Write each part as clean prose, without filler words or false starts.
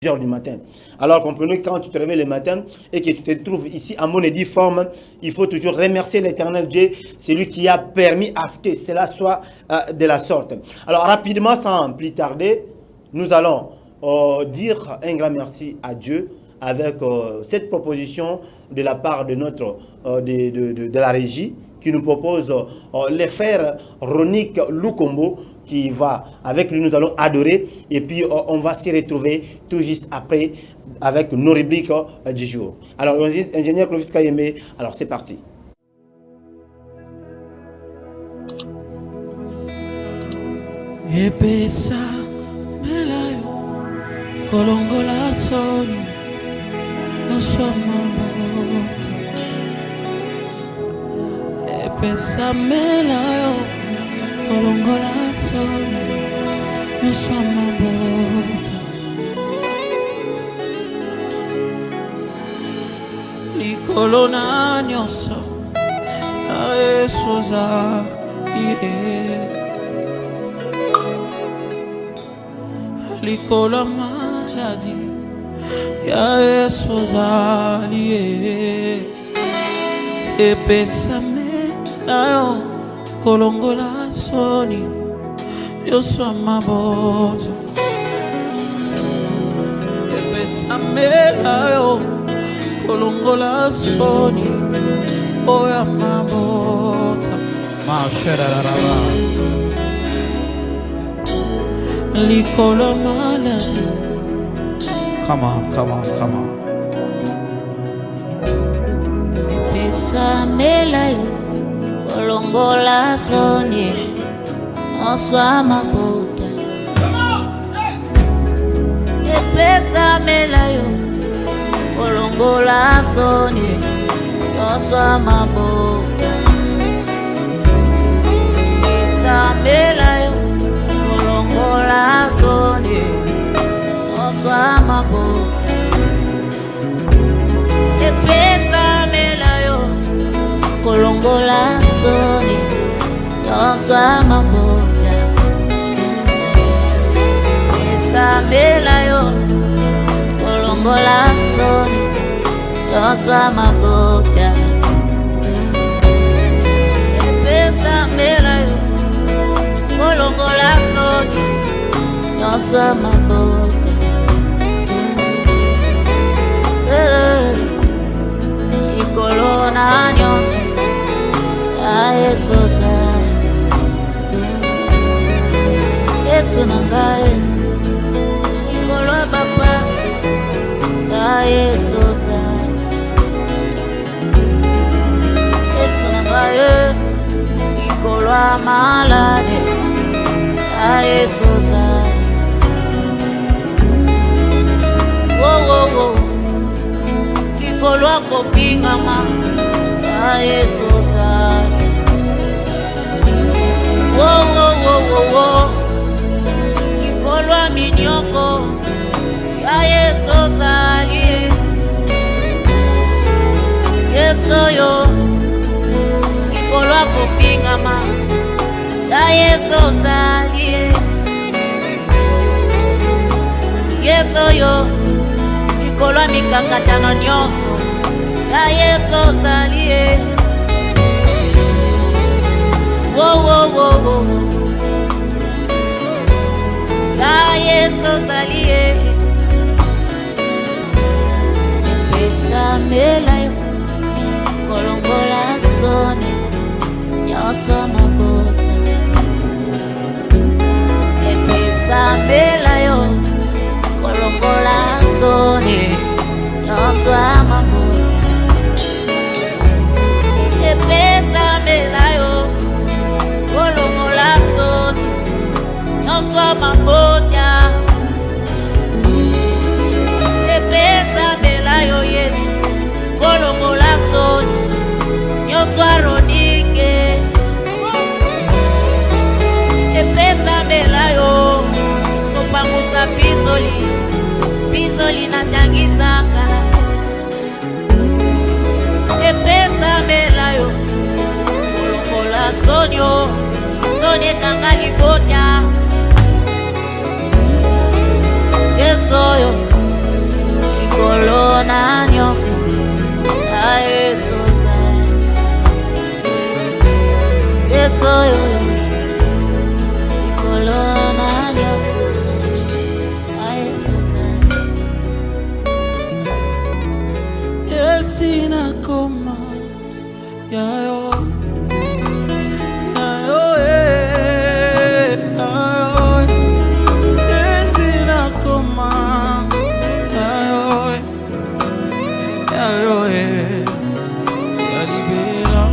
heures du matin. Alors comprenez, quand tu te réveilles le matin et que tu te trouves ici en monédiforme, il faut toujours remercier l'Éternel Dieu, c'est lui qui a permis à ce que cela soit de la sorte. Alors rapidement, sans plus tarder, nous allons dire un grand merci à Dieu avec cette proposition de la part de notre de la régie qui nous propose les frères Ronick Lukombo, qui va, avec lui nous allons adorer, et puis on va s'y retrouver tout juste après avec nos rubriques du jour. Alors, ingénieur Clovis Kayembe, alors c'est parti. Epesa melayo kolongola soni nosoma mabota. Epesa melayo kolongola soni nosoma mabota. Likolo na nyoso aesoza Likolo maladie ya esozali epesame nayo kolongola soni yoso mabota. Epesame nayo kolongola soni oya mabota. Masheraraba Likolo maladi. Come on. Epesa melayo kolongola soni oswa mabota. Epesa melayo kolongola soni oswa mabota. Epesa melayo kolongola soni oswa mabota. Epesa melayo kolongola soni oswa mabota. Epesa melayo kolongola soni oswa mabota. Epesa melayo kolongola soni oswa mabota. Ikolona nyoso aesoza Yesu nangae ikolo bapasi aesoza Yesu nangae ikolo amalade aesoza wo ikolo akofingama aesoza wo ikolo aminyoko aesoza yesoyo ikolo akofingama aesoza yesoyo ikolo amikakatano nyonso ya Yesu zalie. Wo ya Yesu zalie. Epesa melayo kolongola soni nyonso mabota. Epesa melayo kolongola soni nyonso mabota. Epesa melayo kolongola soni nyonso mabota. Epesa melayo Yesu kolongola soni nyonso aronike. Epesa melayo kopangusa pinzoli natangisaka. Epesa melayo kolongola soni ekanga libota. Yesoyo Sina koma yayo yayo yayo sina koma yayo yayo yalibera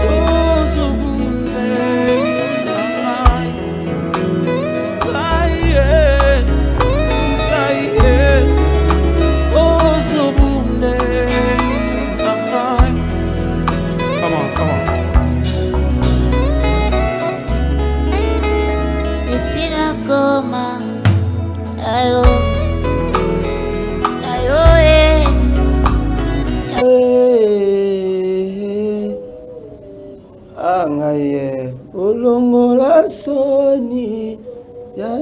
ozobunde aye aye ozobunde. Come on, come on. Sina koma ayo ayo Angaye olongola soni ya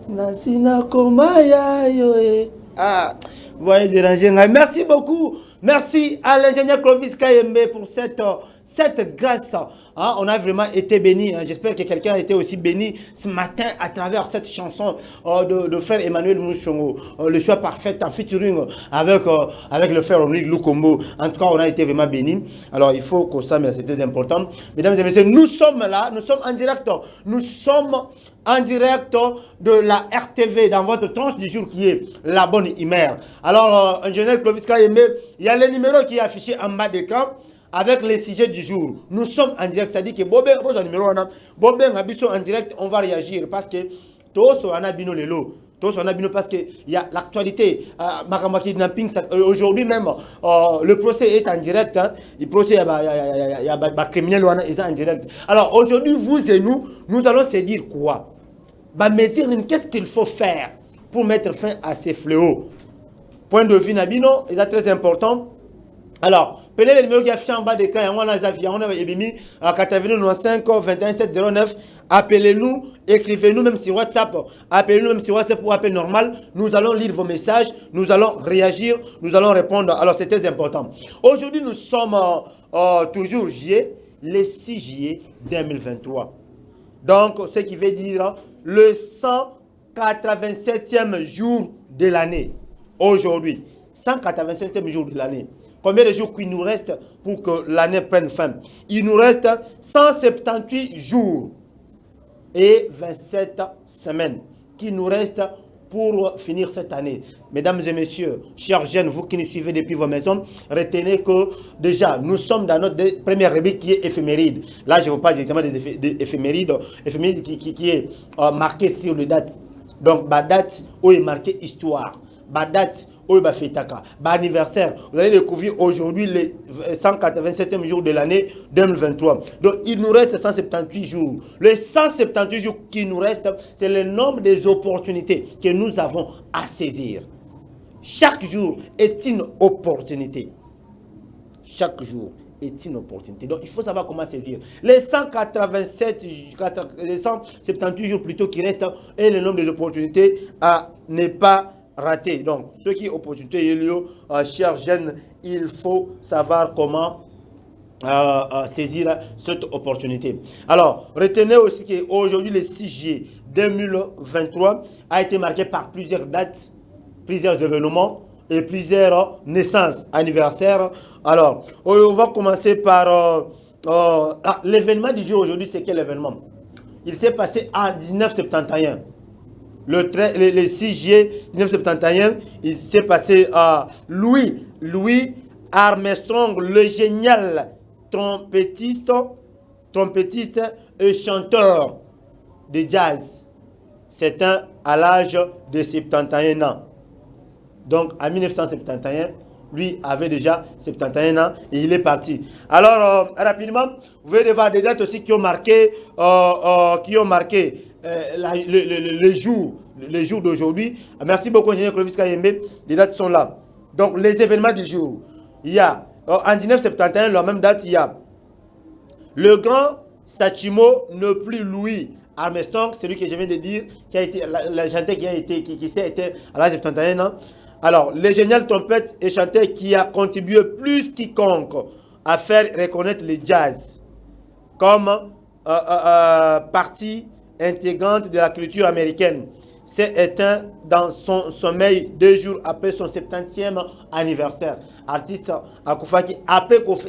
nasina koma ya yo. Ah, vous voyez déranger. Merci beaucoup. Merci à l'ingénieur Clovis Kayembe pour cette grâce. Hein, on a vraiment été béni. Hein. J'espère que quelqu'un a été aussi béni ce matin à travers cette chanson de frère Emmanuel Mouchongo. Le choix parfait en featuring avec le frère Omri Lukombo. En tout cas, on a été vraiment béni. Alors, il faut que ça, mais c'est très important. Mesdames et messieurs, nous sommes là. Nous sommes en direct. Nous sommes en direct de la RTV dans votre tranche du jour qui est la bonne humeur. Alors, ingénieur Clovis Kayembe, il y a le numéro qui est affiché en bas d'écran avec les sujets du jour. Nous sommes en direct, c'est-à-dire que Bobé, en direct, on va réagir parce que tous on a bino lelo. Tous on a bino parce qu'il y a l'actualité. Kidnapping, aujourd'hui même, le procès est en direct. Hein. Le procès, il y a des criminels en direct. Alors aujourd'hui, vous et nous allons se dire quoi? Qu'est-ce qu'il faut faire pour mettre fin à ces fléaux? Point de vue Nabino, c'est très important. Alors, prenez le numéro qui est affiché en bas d'écran. On a 85 21 709. Appelez-nous, écrivez-nous même sur WhatsApp. Appelez-nous même sur WhatsApp ou appel normal. Nous allons lire vos messages. Nous allons réagir. Nous allons répondre. Alors, c'est très important. Aujourd'hui, nous sommes toujours juillet, le 6 juillet 2023. Donc, ce qui veut dire le 187e jour de l'année. Aujourd'hui, 187e jour de l'année. Combien de jours qu'il nous reste pour que l'année prenne fin? Il nous reste 178 jours et 27 semaines qui nous restent pour finir cette année. Mesdames et messieurs, chers jeunes, vous qui nous suivez depuis vos maisons, retenez que déjà, nous sommes dans notre première rubrique qui est éphéméride. Là, je vous parle directement des éphémérides qui est marqué sur les dates. Donc, ma date où est marqué histoire. Ma date où est fêtaka. Ma anniversaire. Vous allez découvrir aujourd'hui le 187e jour de l'année 2023. Donc, il nous reste 178 jours. Les 178 jours qui nous restent, c'est le nombre des opportunités que nous avons à saisir. Chaque jour est une opportunité. Chaque jour est une opportunité. Donc, il faut savoir comment saisir. Les 178 jours plutôt qui restent et le nombre des opportunités à ne pas rater. Donc, ce qui est opportunité, chers jeunes, il faut savoir comment saisir cette opportunité. Alors, retenez aussi qu'aujourd'hui, le 6 juillet 2023, a été marqué par plusieurs dates, plusieurs événements et plusieurs naissances, anniversaires. Alors, on va commencer par l'événement du jour aujourd'hui. C'est quel événement? Il s'est passé en 1971. Le 6 juillet 1971, il s'est passé à Louis Armstrong, le génial trompettiste et chanteur de jazz. C'est à l'âge de 71 ans. Donc, en 1971, lui avait déjà 71 ans et il est parti. Alors, rapidement, vous pouvez voir des dates aussi qui ont marqué, le jour d'aujourd'hui. Merci beaucoup, ingénieur Clovis Kayembe. Les dates sont là. Donc, les événements du jour. Il y a, en 1971, la même date, il y a le grand Sachimo, ne plus Louis Armstrong, celui que je viens de dire, qui a été, la chanteuse qui s'est été à l'âge de 71 ans. Alors, le génial trompette et chanteur qui a contribué plus quiconque à faire reconnaître le jazz comme partie intégrante de la culture américaine, s'est éteint dans son sommeil 2 jours après son 70e anniversaire. Artiste Akufaki,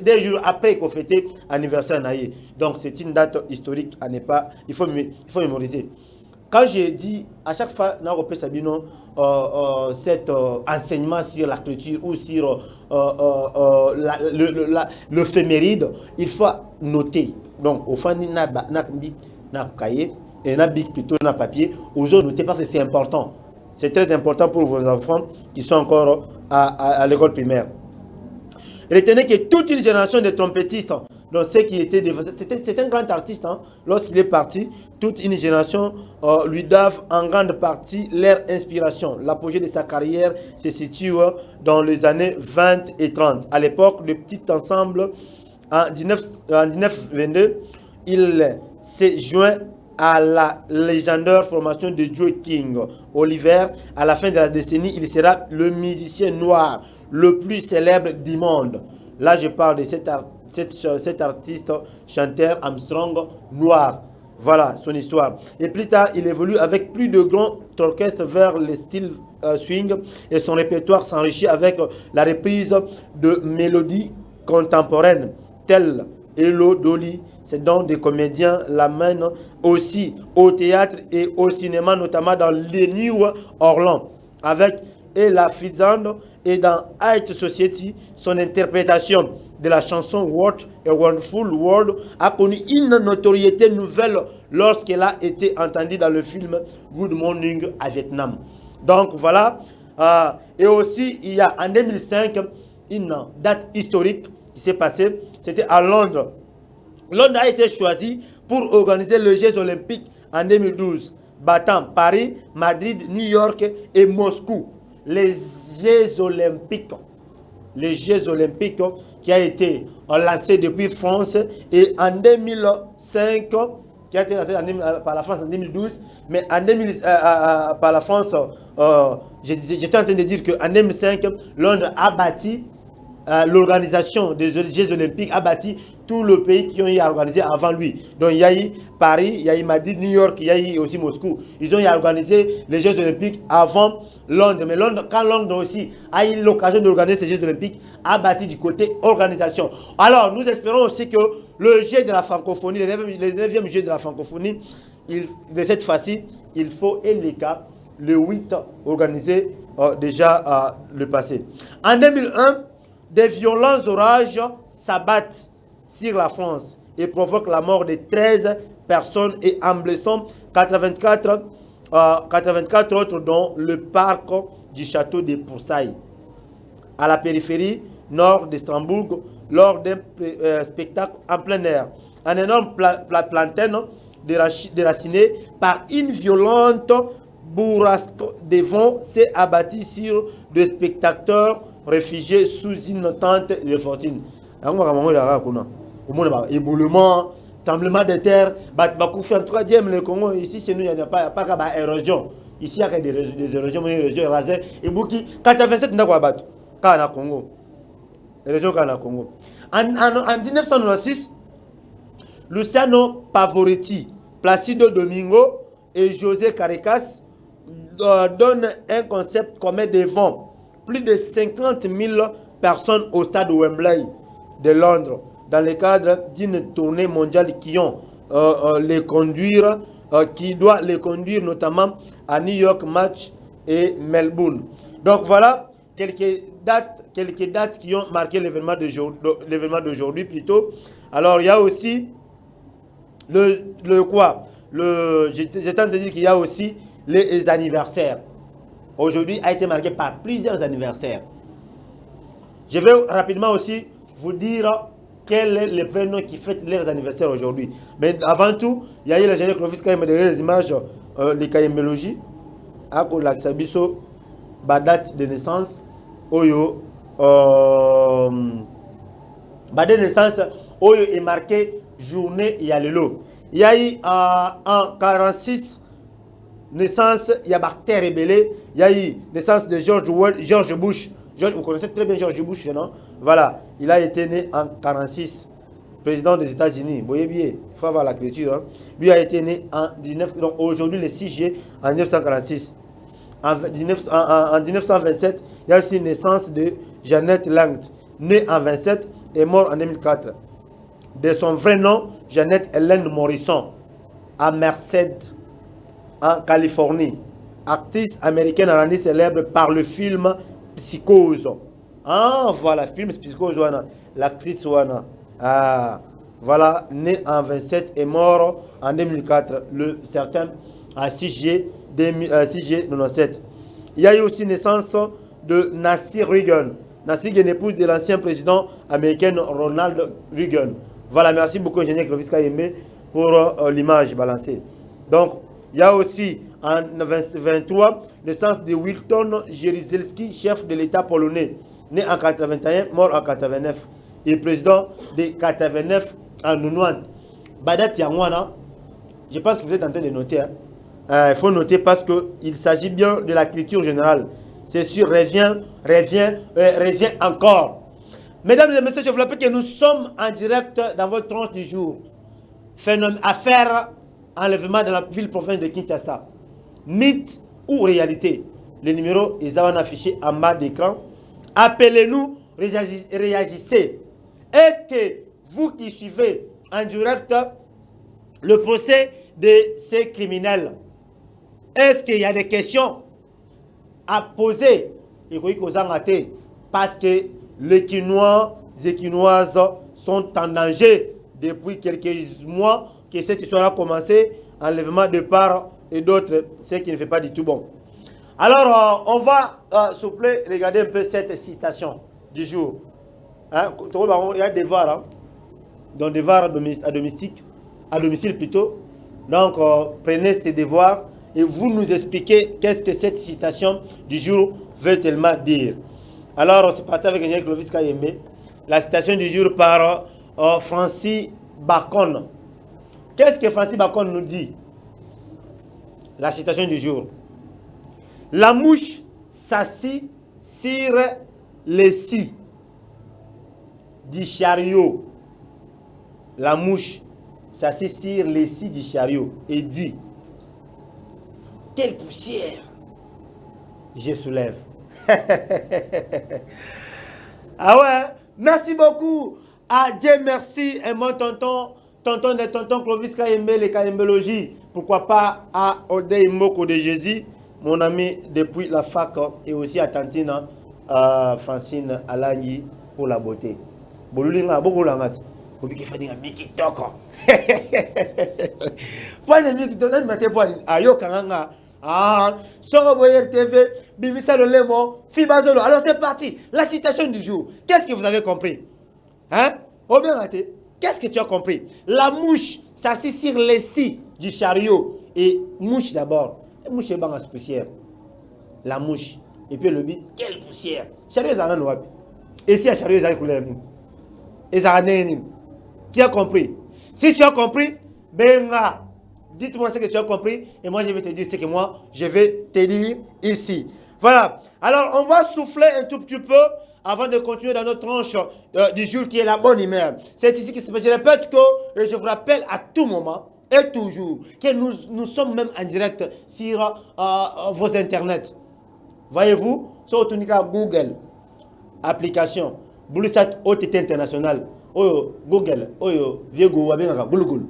2 jours après qu'on fêtait anniversaire naïe. Donc c'est une date historique à ne pas, il faut mémoriser. Quand j'ai dit, à chaque fois, cet enseignement sur la culture ou sur l'éphéméride, il faut noter. Donc, au fond, il y a un cahier et un bic plutôt un papier. Aux autres, notez parce que c'est important. C'est très important pour vos enfants qui sont encore à l'école primaire. Retenez que toute une génération de trompettistes, donc ceux qui étaient c'était un grand artiste, hein, lorsqu'il est parti, toute une génération lui doivent en grande partie leur inspiration. L'apogée de sa carrière se situe dans les années 20 et 30. À l'époque, le petit ensemble, en 1922, il s'est joint à la légendaire formation de Joe King. Oliver, à la fin de la décennie, il sera le musicien noir le plus célèbre du monde. Là, je parle de cet artiste, chanteur Armstrong noir. Voilà son histoire. Et plus tard, il évolue avec plus de grands orchestres vers le style swing et son répertoire s'enrichit avec la reprise de mélodies contemporaines telles Hello Dolly. C'est donc des comédiens l'amènent aussi au théâtre et au cinéma, notamment dans les New Orleans avec Ella Fitzgerald. Et dans High Society, son interprétation de la chanson What a Wonderful World a connu une notoriété nouvelle lorsqu'elle a été entendue dans le film Good Morning à Vietnam. Donc voilà. Et aussi, il y a en 2005 une date historique qui s'est passée. C'était à Londres. Londres a été choisi pour organiser les Jeux Olympiques en 2012, battant Paris, Madrid, New York et Moscou. Les Jeux Olympiques qui a été lancé depuis France et en 2005, qui a été lancé par la France en 2012, mais en 2000, par la France, j'étais en train de dire qu'en 2005, Londres a bâti l'organisation des Jeux Olympiques, a bâti tout le pays qui ont eu à organiser avant lui. Donc il y a eu Paris, il y a eu Madrid, New York, il y a eu aussi Moscou. Ils ont eu à organiser les Jeux Olympiques avant Londres. Mais Londres, quand Londres aussi a eu l'occasion d'organiser ces Jeux Olympiques, a bâti du côté organisation. Alors nous espérons aussi que le jeu de la francophonie, le 9e jeu de la francophonie, de cette fois-ci, il faut et les cas, le 8 organisé déjà le passé. En 2001, des violents orages s'abattent sur la France et provoquent la mort de 13 personnes et en blessant 84 autres dans le parc du château de Poursailles, à la périphérie nord de Strasbourg, lors d'un spectacle en plein air. Un énorme plantain déraciné par une violente bourrasque de vent s'est abattu sur des spectateurs réfugiés sous une tente de fortune. Éboulement, tremblement de terre, fait un troisième le Congo. Ici, chez nous, il n'y a pas d'érosion. Ici, il y a des érosions, mais érosions rasées. Et Bouki, 87, il y a un Congo. Érosion Congo. En 1996, Luciano Pavoretti, Placido Domingo et José Caricas donnent un concept commun des vents. Plus de 50 000 personnes au stade Wembley de Londres, dans le cadre d'une tournée mondiale qui doit les conduire notamment à New York, Match et Melbourne. Donc voilà quelques dates qui ont marqué l'événement d'aujourd'hui plutôt. Alors il y a aussi j'étais en train de dire qu'il y a aussi les anniversaires. Aujourd'hui a été marqué par plusieurs anniversaires. Je vais rapidement aussi vous dire quel est le prénom qui fête leurs anniversaires aujourd'hui. Mais avant tout, il y a eu le général Clovis qui a donné les images de Kayembélogie. À Sabiso, date de naissance, Oyo, date de naissance, Oyo est marqué journée Yalelo. Il y a eu en 46, naissance, il y a Bactère Rebellé, il y a eu naissance de George Bush. Vous connaissez très bien George Bush, non? Voilà, il a été né en 1946, président des États-Unis. Vous voyez bien, il faut avoir la culture. Hein? Lui a été né en 19... Donc aujourd'hui, le 6 juillet en 1946. En 1927, il y a aussi une naissance de Jeannette Langt, née en 27 et mort en 2004. De son vrai nom, Jeannette Hélène Morrison, à Merced, en Californie. Actrice américaine rendue célèbre par le film Psychose. Ah, voilà, film Psychose, l'actrice Wana. Ah, voilà, née en 27 et mort en 2004, le certain à 6 juillet 1997. Il y a eu aussi naissance de Nancy Reagan. Nancy est épouse de l'ancien président américain Ronald Reagan. Voilà, merci beaucoup, ingénieur Clovis Kayembe, pour l'image balancée. Donc, il y a aussi en 2023 naissance de Wilton Jaruzelski, chef de l'État polonais, né en 81, mort en 89, et président de 89 en 90. Badat Yangwana, je pense que vous êtes en train de noter. Il faut noter parce qu'il s'agit bien de la culture générale. C'est sûr, revient encore. Mesdames et messieurs, je vous rappelle que nous sommes en direct dans votre tranche du jour. Affaire enlèvement dans la ville-province de Kinshasa. Mythe ou réalité? Le numéro est affiché en bas d'écran. Appelez-nous, réagissez. Est-ce que vous qui suivez en direct le procès de ces criminels, est-ce qu'il y a des questions à poser? Parce que les Quinois et Quinoises sont en danger depuis quelques mois que cette histoire a commencé, enlèvement de part et d'autres, ce qui ne fait pas du tout bon. Alors, on va, s'il vous plaît, regarder un peu cette citation du jour. Hein? Il y a des VAR, hein? Donc des VAR à domicile plutôt. Donc, prenez ces devoirs et vous nous expliquez qu'est-ce que cette citation du jour veut tellement dire. Alors, c'est parti avec Ingénieur Clovis Kayembe. La citation du jour par Francis Bacon. Qu'est-ce que Francis Bacon nous dit? La citation du jour. La mouche s'assit sur les scies du chariot. La mouche s'assit sur les scies du chariot et dit: quelle poussière je soulève. Ah ouais, merci beaucoup. Ah Dieu merci. Et mon tonton Clovis Kayembe, les Kayembologie. Pourquoi pas à Odei Moko de Jésus, mon ami depuis la fac, et aussi à Tantine, Francine Alagni pour la beauté. Bolulinga, beaucoup la mat. Kobi qui fait des Miki Toko. Point de Miki Toko, mais pas ayo Kanga. Ah, sur Boyer TV, Bimisa le Lemo, Fibazolo. Alors c'est parti. La citation du jour. Qu'est-ce que vous avez compris? Hein? Oh bien raté. Qu'est-ce que tu as compris? La mouche s'assit sur les scies du chariot. Et mouche d'abord. La mouche est dans la poussière. La mouche. Et puis le bit, quelle poussière. Chariot est dans le et si un chariot est dans le couleur. Et ça a qui a compris? Si tu as compris, benga. Dites-moi ce que tu as compris et moi je vais te dire ce que moi je vais te dire ici. Voilà. Alors on va souffler un tout petit peu avant de continuer dans notre tranche du jour qui est la bonne humeur. C'est ici que se passe. Je répète que je vous rappelle à tout moment et toujours que nous sommes même en direct sur vos internets. Voyez-vous, sur Google, application, Boulusat OTT International, Google, Google,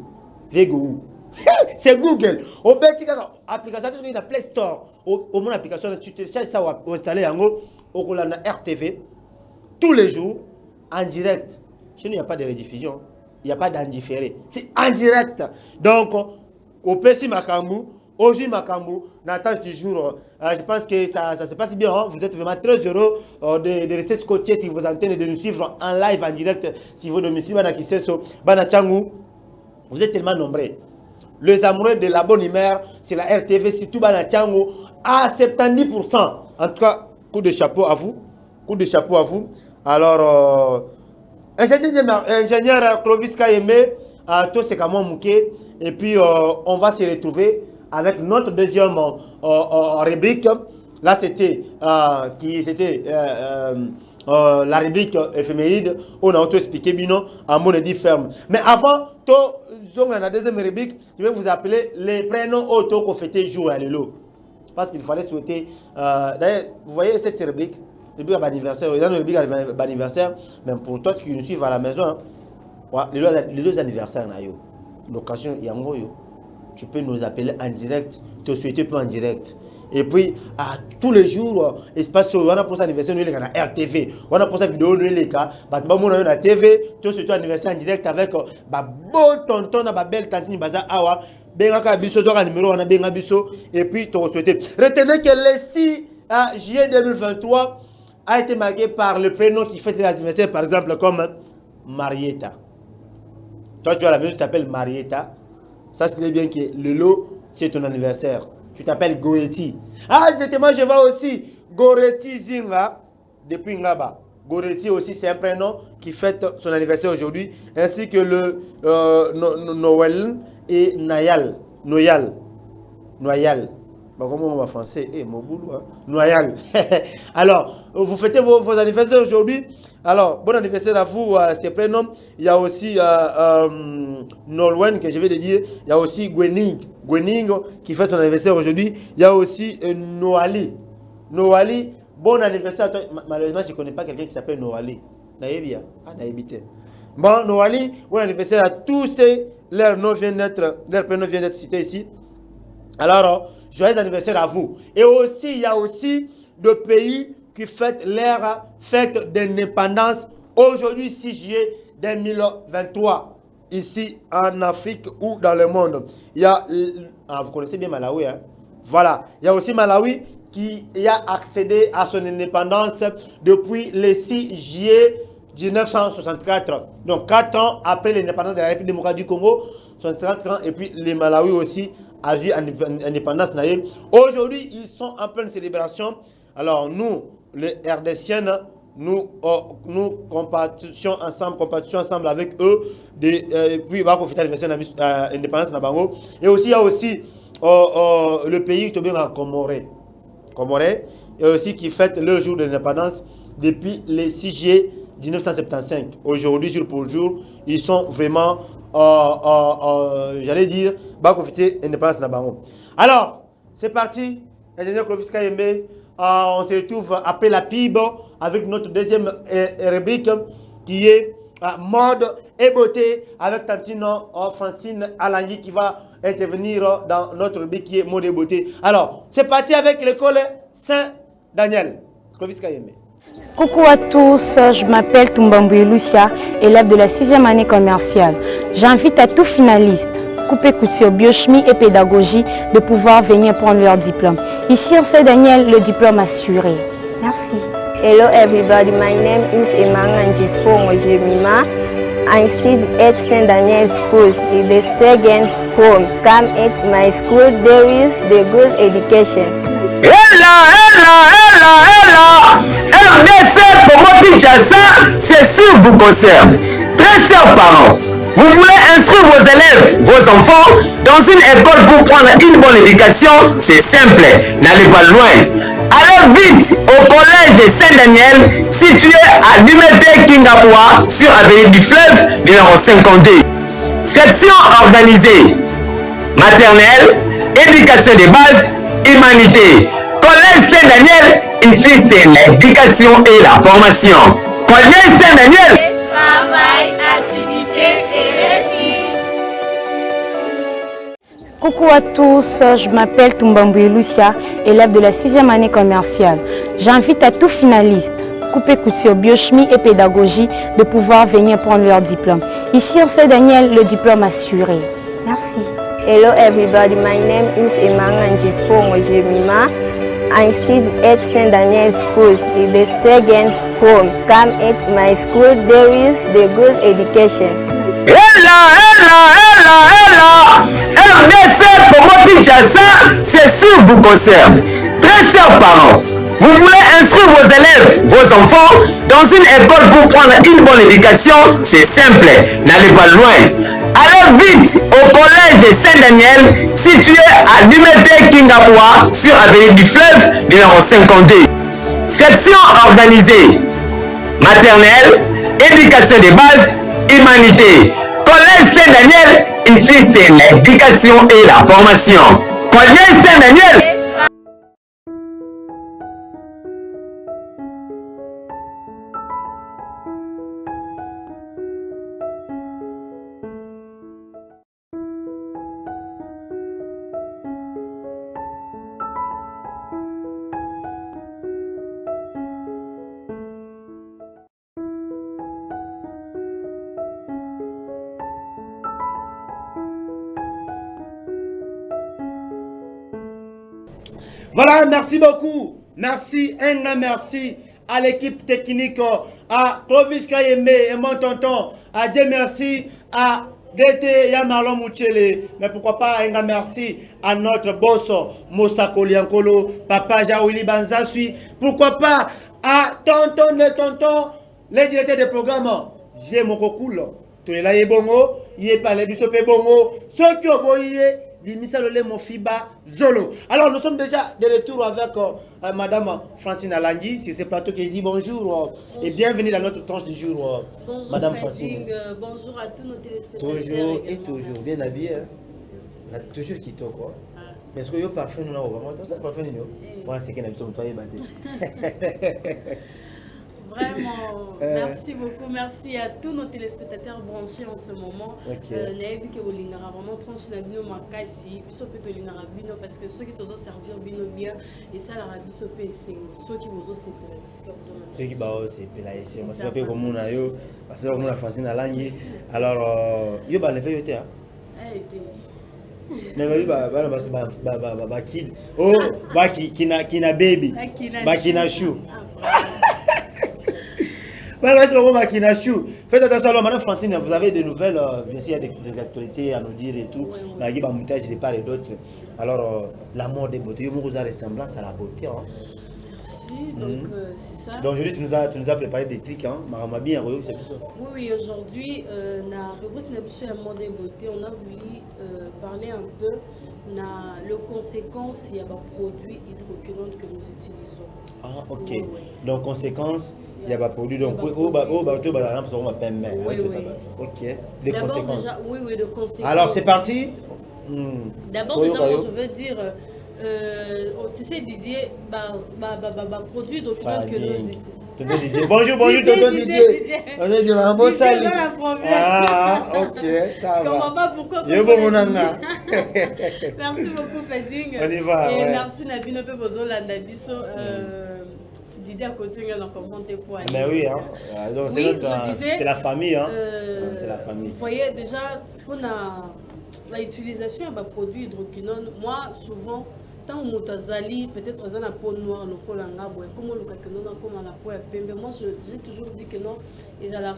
c'est Google. Au petit application sur la Play Store. Au moins application, tu télécharges ça ou installer en haut au RTV tous les jours en direct. Chez nous, il n'y a pas de rediffusion, il n'y a pas d'indifféré. C'est en direct. Donc, au PC Makambu, aujourd'hui Makambu, n'attend toujours. Je pense que ça se passe bien. Hein? Vous êtes vraiment très heureux de rester scotché si vous entendez de nous suivre en live, en direct. Si vous domicile, vous êtes tellement nombreux. Les amoureux de la bonne humeur, c'est la RTV, surtout Banachango, à 70%. En tout cas, coup de chapeau à vous. Coup de chapeau à vous. Alors, ingénieur Clovis Kayembe, tout c'est comme Mouké. Et puis, on va se retrouver avec notre deuxième rubrique. Là, c'était la rubrique éphéméride. On a expliqué Bino en monnaie ferme. Mais avant, dans la deuxième rubrique, je vais vous appeler les prénoms auto qu'on fêtait jour à l'élo. Parce qu'il fallait souhaiter. D'ailleurs, vous voyez cette rubrique, rubrique d'anniversaire, d'anniversaire, même pour toi qui nous suivent à la maison, hein, les deux anniversaires, l'occasion, tu peux nous appeler en direct, te souhaiter pas en direct. Et puis, à tous les jours, espace, on a pour ça anniversaire, nous, on a RTV, on a pour ça vidéo, nous, les cas, on a TV, tu souhaites anniversaire en direct avec, bon tonton, ma belle tantine, baza, awa, benga biso, numéro, on a benga biso, et puis, tu souhaites. Retenez que le 6 juillet 2023 a été marqué par le prénom qui fête l'anniversaire, par exemple, comme Marietta. Toi, tu as la maison, tu t'appelles Marietta. Ça, c'est bien que le lot, c'est ton anniversaire. Tu t'appelles Goretti. Ah, exactement, je vois aussi Goretti Zinga, depuis Ngaba. Goretti aussi, c'est un prénom qui fête son anniversaire aujourd'hui, ainsi que le Noël et Noyal. Bah, comment on va français? Mon boulot, hein? Noyal. Alors, vous fêtez vos anniversaires aujourd'hui. Alors, bon anniversaire à vous, ces prénoms. Il y a aussi Nolwenn, que je vais te dire. Il y a aussi Gwening qui fait son anniversaire aujourd'hui. Il y a aussi Noali, bon anniversaire à toi. Malheureusement, je ne connais pas quelqu'un qui s'appelle Noali. Naïbia. Bon, Noali, bon anniversaire à tous ceux, leur prénom vient d'être cité ici. Alors, joyeux anniversaire à vous. Et aussi, il y a aussi des pays qui fêtent leur fête d'indépendance aujourd'hui, 6 juillet 2023, ici en Afrique ou dans le monde. Il y a, vous connaissez bien Malawi, hein? Voilà, il y a aussi Malawi qui a accédé à son indépendance depuis le 6 juillet 1964. Donc 4 ans après l'indépendance de la République démocratique du Congo, 64 ans, et puis les Malawi aussi a eu indépendance. Aujourd'hui, ils sont en pleine célébration. Alors nous, les RDCiennes, nous compatissons ensemble avec eux, puis on va profiter de l'indépendance de Bango. Et aussi, il y a aussi le pays qui est Comoré, et aussi qui fête leur jour d'indépendance depuis le 6 juillet 1975. Aujourd'hui, jour pour jour, ils sont vraiment, j'allais dire, va profiter de l'indépendance de Bango. Alors, c'est parti, ingénieur Clovis Kayembe. On se retrouve après la PIB avec notre deuxième rubrique qui est mode et beauté avec Tantino Francine Alangui qui va intervenir dans notre rubrique qui est mode et beauté. Alors, c'est parti avec l'école Saint-Daniel. Clovis Kayembe. Coucou à tous, je m'appelle Tumbambu Lucia, élève de la 6e année commerciale. J'invite à tous finalistes, coupé couture, biochimie et pédagogie, de pouvoir venir prendre leur diplôme. Ici en Saint-Daniel, le diplôme assuré. Merci. Hello everybody, my name is Emanganji Pongojemima. I study at St. Daniel School in the second form. Come at my school, there is the good education. RDC Congo Kinshasa, ceci vous concerne. Très chers parents, vous voulez inscrire vos élèves, vos enfants, dans une école pour prendre une bonne éducation? C'est simple, n'allez pas loin. Allez vite au collège Saint-Daniel, situé à l'Umete Kingapoua, sur Avenue du Fleuve, numéro 52. Section organisée, maternelle, éducation de base, humanité. Collège Saint-Daniel, ici c'est l'éducation et la formation. Collège Saint-Daniel. Travail, assiduité et réussite. Coucou à tous, je m'appelle Tumbambu Lucia, élève de la 6e année commerciale. J'invite à tous finalistes, coupé couture, biochimie et pédagogie, de pouvoir venir prendre leur diplôme. Ici en Saint-Daniel, le diplôme assuré. Merci. Hello everybody, my name is Emanganji Pongojemima. I study at St. Daniel School in the second form. Come at my school, there is the good education. RDC Congo Kinshasa, ceci vous concerne. Très chers parents, vous voulez inscrire vos élèves, vos enfants, dans une école pour prendre une bonne éducation? C'est simple, n'allez pas loin. allez vite au collège Saint-Daniel situé à Limete Kingapoua sur avenue du Fleuve numéro 52. Section organisée maternelle, éducation de base, humanité. Collège Saint-Daniel, ici c'est l'éducation et la formation. Collège Saint-Daniel. Voilà, merci beaucoup. Merci, un grand merci à l'équipe technique, à Clovis Kayembe et mon tonton. À Dieu merci, à DT Yamarlon Mouchele. Mais pourquoi pas un grand merci à notre boss, Moussa Koliankolo, Papa Jaouli Banzasui. Pourquoi pas à tonton de tonton, les directeurs de programme. J'ai mon cocoule. Tous les là, bongo, il est pas les bisopé bongo. Ceux qui ont boyé. Zolo. Alors nous sommes déjà de retour avec Madame Francine Alangui sur ce plateau qui dit bonjour et bienvenue dans notre tranche du jour. Bonjour Madame Francine. Bonjour à tous nos téléspectateurs. Toujours et toujours bien habillé. Hein? Toujours qui toque quoi. Mais est-ce que vous parfum nous avons vraiment ça parfum nous. Voilà c'est qu'on a besoin de toi Vraiment, merci beaucoup. Merci à tous nos téléspectateurs branchés en ce moment. Les que vous l'ingara vraiment tranché la bino makasi, so que tu l'ingara bino parce que ceux qui t'osent servir bino bien et ça la rabi so c'est ceux qui vous osent c'est ceux qui bao c'est pela ici. Moi c'est pas comme on a yo parce que comme on a Francine Alangui. Alors yo ba lever yo té. Mais oui bah kid. Oh bah qui na baby. Bah qui na chou. Faites attention alors, Madame Francine, vous avez des nouvelles, bien sûr, il y a des actualités à nous dire et tout. Il y a un montage de part et d'autre. Alors, la mort des beautés, vous avez ressemblance à la beauté. Hein. Merci, donc c'est ça. Donc aujourd'hui, tu nous as préparé des trucs, hein. Bien, c'est tout ça. Oui, aujourd'hui, dans la rubrique la mort des beautés, on a voulu parler un peu de conséquences il y a des produits hydroquinone que nous utilisons. Ah, ok. Donc, conséquences. Il y a des produits, donc, ok, des conséquences. Déjà, oui, de conséquences. Alors, c'est parti. D'abord, déjà, moi, je veux dire, tu sais, Didier, produit d'hydroquinone que nous utilisons. Bonjour, tonton Didier. Un beau salut. Ah, ok, ça va. Je comprends pas pourquoi. Merci beaucoup, Fading. On y va. Et merci, Nabino Pebozo, Landabiso. Didier à côté, on a compris pour aller. Mais oui, hein. Donc, oui, c'est la famille, hein. C'est la famille. Vous voyez, déjà, l'utilisation de produits hydroquinone, moi, souvent, tant que Moutazali, peut-être dans la peau noire, le col en arbre, comme le cacanon, comme la peau à pembe, moi j'ai toujours dit que non, il y a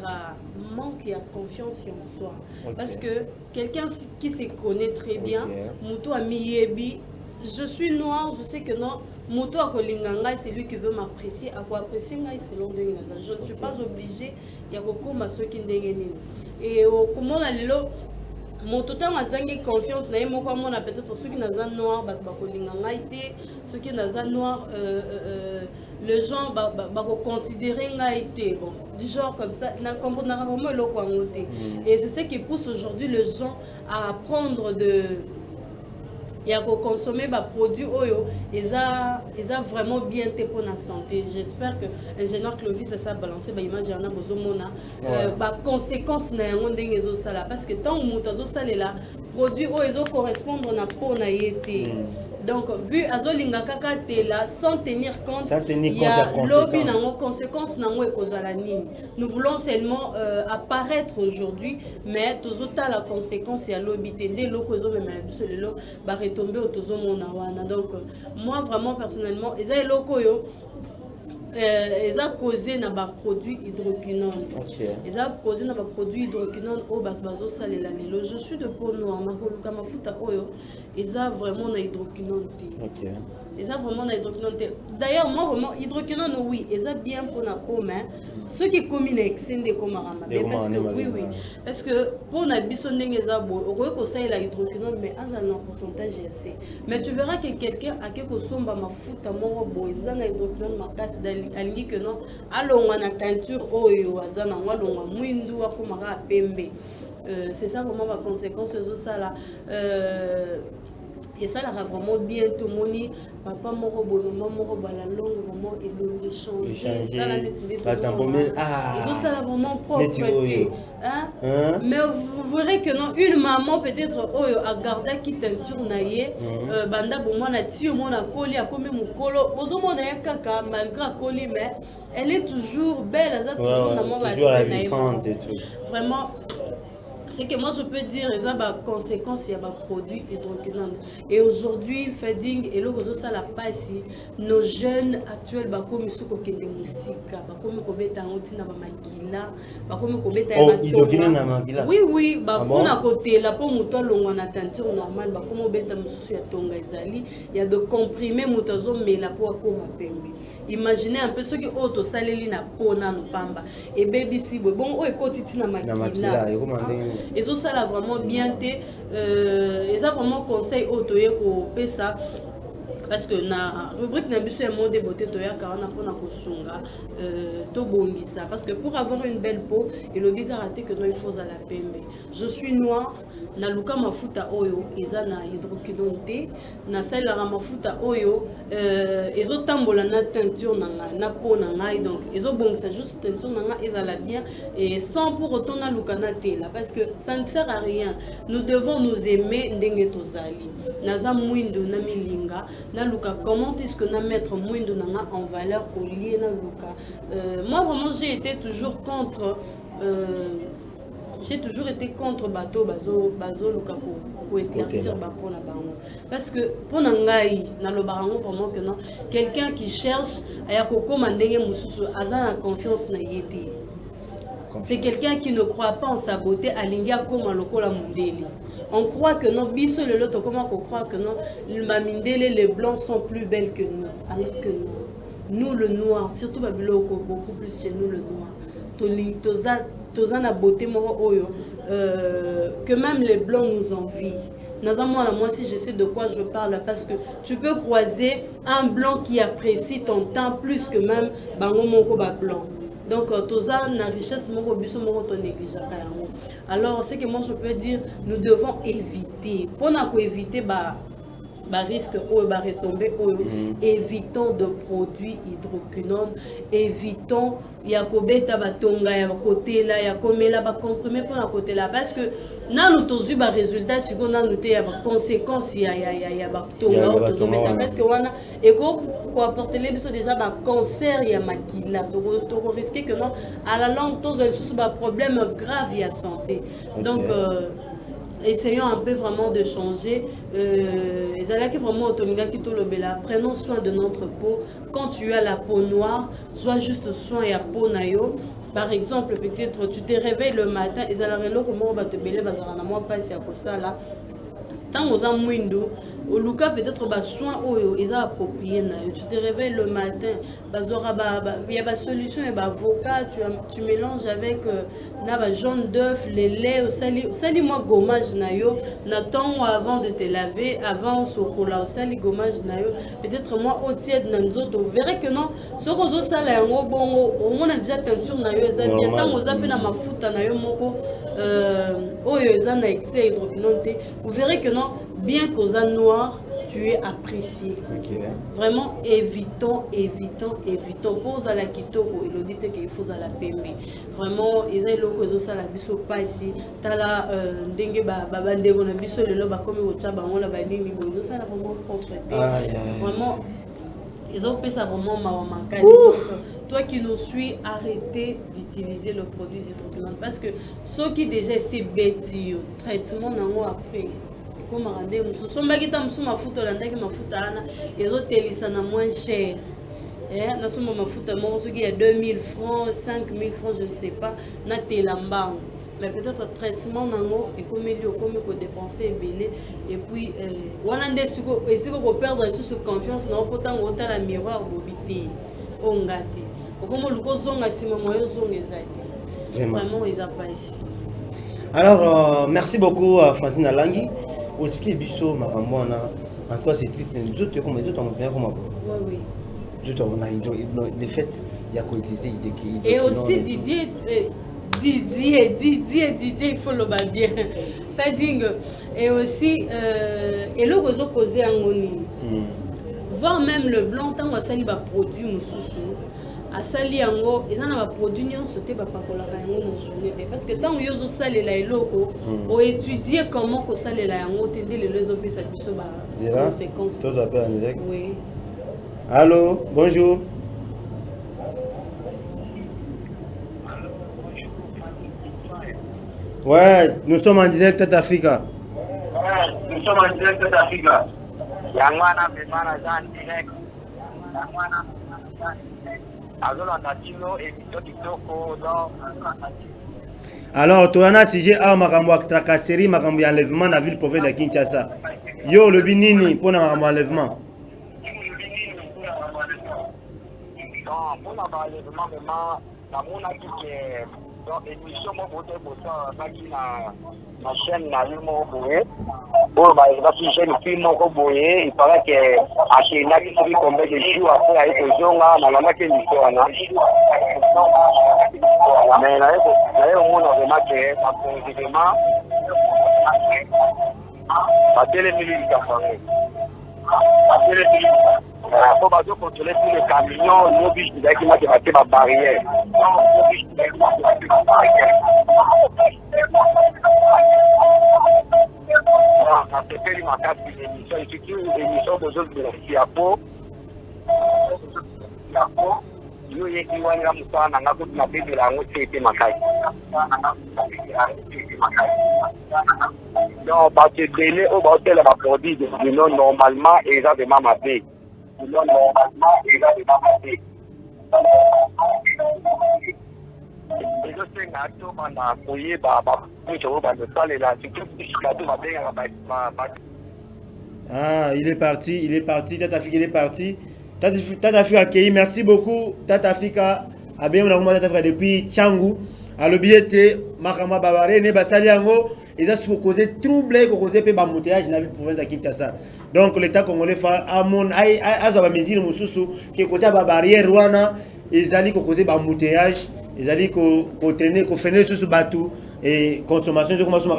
manque de confiance en soi. Parce que quelqu'un qui se connaît très bien, Moutou a mis je suis noir, je sais que non, Moutou a kolinganga, c'est lui qui veut m'apprécier, à quoi apprécier, selon des je ne suis pas obligée, il y a beaucoup de ceux qui n'ont et comment on a le mon total a confiance na yemo comme on a peut-être ceux qui n'ont noir bakolinganga été ceux qui n'ont noir les gens considérer nga été bon du genre comme ça na comprendre vraiment le quoi et c'est ce qui pousse aujourd'hui les gens à apprendre et à consommer des produits oyo ils a vraiment bien été pour la santé. J'espère que l'ingénieur Clovis a balancé l'image en a besoin conséquences na ndenge zo sala parce que tant que ça là produits oyo correspondre na peau na yete. Donc vu azolinga kaka tela sans tenir compte il y a lobby na conséquences na ekozala nini. Nous voulons seulement apparaître aujourd'hui mais tozota la conséquence ya lobby tende loko zo memela biso lelo ba retomber otozo mona wana. Donc moi vraiment personnellement eza loko yo ils ont causé dans les produits hydroquinone. Ils ont causé dans les produits hydroquinone au bazo salela lelo. Je suis de peau noire, na mafuta oyo. Ils ont vraiment na hydroquinone. Ils ont vraiment na hydroquinone. D'ailleurs, moi vraiment hydroquinone oui, ils ont bien pour la peau, mais ceux qui combinent excès de comarama. Parce que oui, parce que pour la bisonne ngezabo, au lieu que ça il a hydroquinone, mais à un pourcentage assez. Mais tu verras que quelqu'un a quelque somba mafuta moro bo, ils ont na hydroquinone ma casse alingi que non alonga na teinture oyo azana walonga mwindu akomaka pembe. C'est ça vraiment ma conséquence de ça là. Et ça là vraiment bien tout moni papa moro bo maman moro ba la langue vraiment et le changer ça là la tambomé ça là vraiment propre hein mais vous verrez que non une maman peut-être oyo a gardé qui teinture naie banda bo moi na ti mo na koli a comme mukolo bozo mo na kaka malgré koli mais elle est toujours belle elle a toujours na mo ba vraiment. C'est que moi je peux dire les conséquences il y a des produits hydroquinone et aujourd'hui feeding et le réseau ça la passe nos jeunes actuels comme ils sont de musique comme kobeta otina ba makila comme kobeta hydroquinone na makila oui on a côté la pour moto longo na teinture normale comme beta mususu ya tonga ezali il y a de comprimés motozo mais la pour comme pembe imaginez un peu ce que auto saleli na pona no pamba et baby si bon o ekotiti na makila et ça là vraiment bien ils ont vraiment conseil autoye ko pesa parce que na rubrique na biso mot de beauté toya car on a pour na kosunga to bongisa parce que pour avoir une belle peau et le bigaraté que il faut à la pembe je suis noire na luka mafuta oyo eza na hydroquinone na sala mafuta oyo ezo tambola na teinture na peau na ngai donc ezo bongisa juste teinture na ngai ezala bien et sans pour autant na luka na tela parce que ça ne sert à rien nous devons nous aimer ndenge tozali naza mwindo na milinga na luka comment est-ce que na mettre mwindo na en valeur au lieu na luka moi vraiment j'ai été toujours contre j'ai toujours été contre bateau bazo luka pour éclaircir pour la bango parce que pour nangai na lo barango vraiment que non quelqu'un qui cherche aya kokoma ndenge mususu azana confiance na yete c'est quelqu'un qui ne croit pas en sa beauté alingia comme lokola mundeli. On croit que non, biso le lot, comment on croit que non, le mamindele, les blancs sont plus belles que nous, alors que nous le noir, surtout Babiloko, beaucoup plus chez nous le noir. Toza na beauté moro oyo, que même les blancs nous envient. Moi si je sais de quoi je parle parce que tu peux croiser un blanc qui apprécie ton teint plus que même bango moko ba blanc. Donc, toza na richesse moko biso moko to négligeable. Alors, ce que moi je peux dire, nous devons éviter. Pour éviter risque retomber évitons de produits hydroquinone, évitons yakobeta batonga ya côté là ya komela ba comprimé pour la côté là parce que na nous tozu ba résultat si on a noté ya conséquences ya batonga tozometa parce que wana eko ko apporter les biso déjà ba cancer ya makila to risquer que non à la longue tous les choses ba problème grave ya santé. Donc essayons un peu vraiment de changer. Prenons soin de notre peau. Quand tu as la peau noire, sois juste soin et à peau nayo. Par exemple, peut-être tu te réveilles le matin et comment on va te belé là. Tant aux amouindou, au Luka peut-être bas soin ils ont approprié. Tu te réveilles le matin, il y a des solutions et avocat, tu mélanges avec jaune d'œuf, les laits, sali moi gommage nayo, n'attends avant de te laver, avant sokola, sali gommage nayo, peut-être moi au tiède nanzoto, vous verrez que non, ce qu'on a ça là bon, au moins a déjà teinture nayo, bien tant aux appels à ma foute nayo moko, excès hydroquinone, vous verrez que non, bien qu'aux noirs, tu es apprécié. Vraiment, évitons. Pose à la kitoko, il dit qu'il faut à la PME. Vraiment, ils ont le ça la biso pas ici. T'as la dengue babande on a biso le loba comme au tchaba on la bandi ni bozo ça la vraiment propreté. Vraiment, ils ont fait ça vraiment mawamanka. Toi qui nous suis, arrêtez d'utiliser le produit hydroquinone parce que ceux qui déjà c'est bêtis, traitement n'ont après. Comme rendez-vous, son bagita musu mafuta landaki mafuta ana, ils ont télé ça na moins cher. na somo mafuta moko soki ya 2000 francs 5000 francs je ne sais pas na telambango mais peut-être traitement nango ekomeli okomi kodepense ebele et puis wana nde esiko koperdre susu confiance na opo ntango otala miroir bobi te onga te okomo luka ozonga nsima moyo ozonga eza te vraiment eza pas ici. Alors merci beaucoup Francine Alangi expliquer biso makambo wana en tout cas c'est triste nous autres comme les autres on bien comme oui on a le fait il y a coexisté et aussi Didier il faut le bien Fading et aussi et le gozo causé angoni voir même le blanc tant que ça li ba produit mususu asali yango ezana ba produit nyonso te ba pakola yango na journée parce que tant yozo salela eloko o étudier comment ko salela yango te ndele lezo pesa biso ba conséquences tout appel en direct. Oui. Allô, bonjour. Ouais, nous sommes en direct d'Africa. Nous sommes en direct d'Africa. Yangwana Bemana en direct. Alors, tu as tigé à makambo tracasserie, makambo enlèvement dans la ville province de Kinshasa. Yo le binini pour un enlèvement. Pour l'enlèvement, donc émission pour ça ma chaîne na yumo boye bon bah il va ficher le film au boye il paraît que à chez na qui fait combien de jours après avec les gens là na la que l'histoire na mais là on a vraiment que absolument pas télé milice faut pas contrôler tous les camions, nous biches qui mettent ma barrière. Ça se fait ma carte d'émission, il suffit une émission de zone de Siapo. Nous y est à Moussa, n'a pas de ma bébé la route, c'était ma caille. Non, parce que délai au bord de la produit de non normalement et ça demande ma bébé. Normalement et ça demande ma bébé. Et je sais ah, il est parti, Tatafika, il est parti. Tatafika accueilli, merci beaucoup. Tatafika, a bien depuis Tchangou. À l'objet, Makama Babare, Nebasaliango, ils ont causé trouble, causé peu d'embouteillage dans la ville province de Kinshasa. Donc l'État congolais fait à mon aïe, mesure Moussou, qui est côté barrière Rwanda, ils allaient causer d'embouteillage, ils allaient traîner, freiner tout ce bateau et consommation.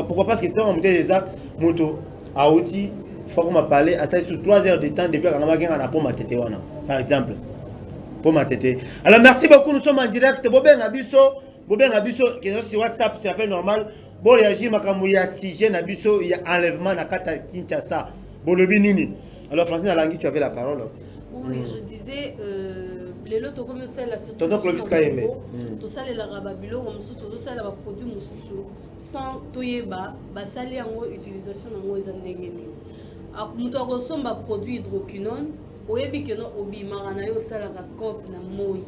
Pourquoi? Parce que quand on mettait des actes, moto, à outil, il faut qu'on m'a parlé, à sur 3 heures de temps depuis qu'on a gagné un pour ma tête, par exemple. Pour ma tête. Alors merci beaucoup, nous sommes en direct. Bobé Nabiso, qui est sur WhatsApp, c'est appel normal. Bon, réagir, il y a 6 Nabiso, il y a enlèvement à Kinshasa. Bolobi Nini. Alors, Francine Alangi, tu avais la parole. Oui, je disais, les lots comme celle-là, c'est tout ça, tout ça, les rababilo, tout ça, les produits, sans toyeba, basali en utilisation en Mozambique. A muto somba produit hydroquinone, oyebi que no obimara yo sala ka cop na moi.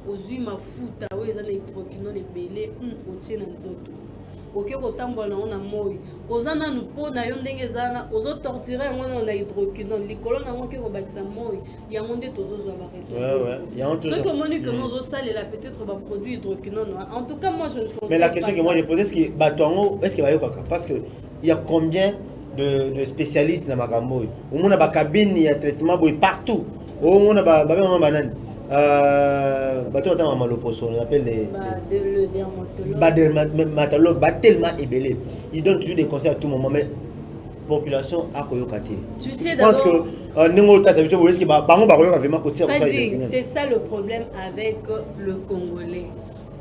Ozui mafuta oyo eza na hydroquinone ebele otie na nzoto. Oke kotambola nango na moi. Oza nanu mpo na yo ndenge eza na ozotortire yango na hydroquinone likolo nango ke kobakisa moi yango nde tozozwa bareto. Soki omoni que nozosalela peut-être baproduit hydroquinone. En tout cas, moi je ne conseille pas. Mais la question que moi je pose, est-ce qu'il va y avoir parce qu'il y a combien de spécialistes dans Magambo? Au moins, il y a des cabines, il y a des traitements partout. Au moins, il y a des bananes. On appelle les dermatologues. Tellement ébélé. Ils donnent toujours des conseils à tout moment. Mais la population a koyokati. Tu sais d'abord. C'est ça le problème avec le Congolais.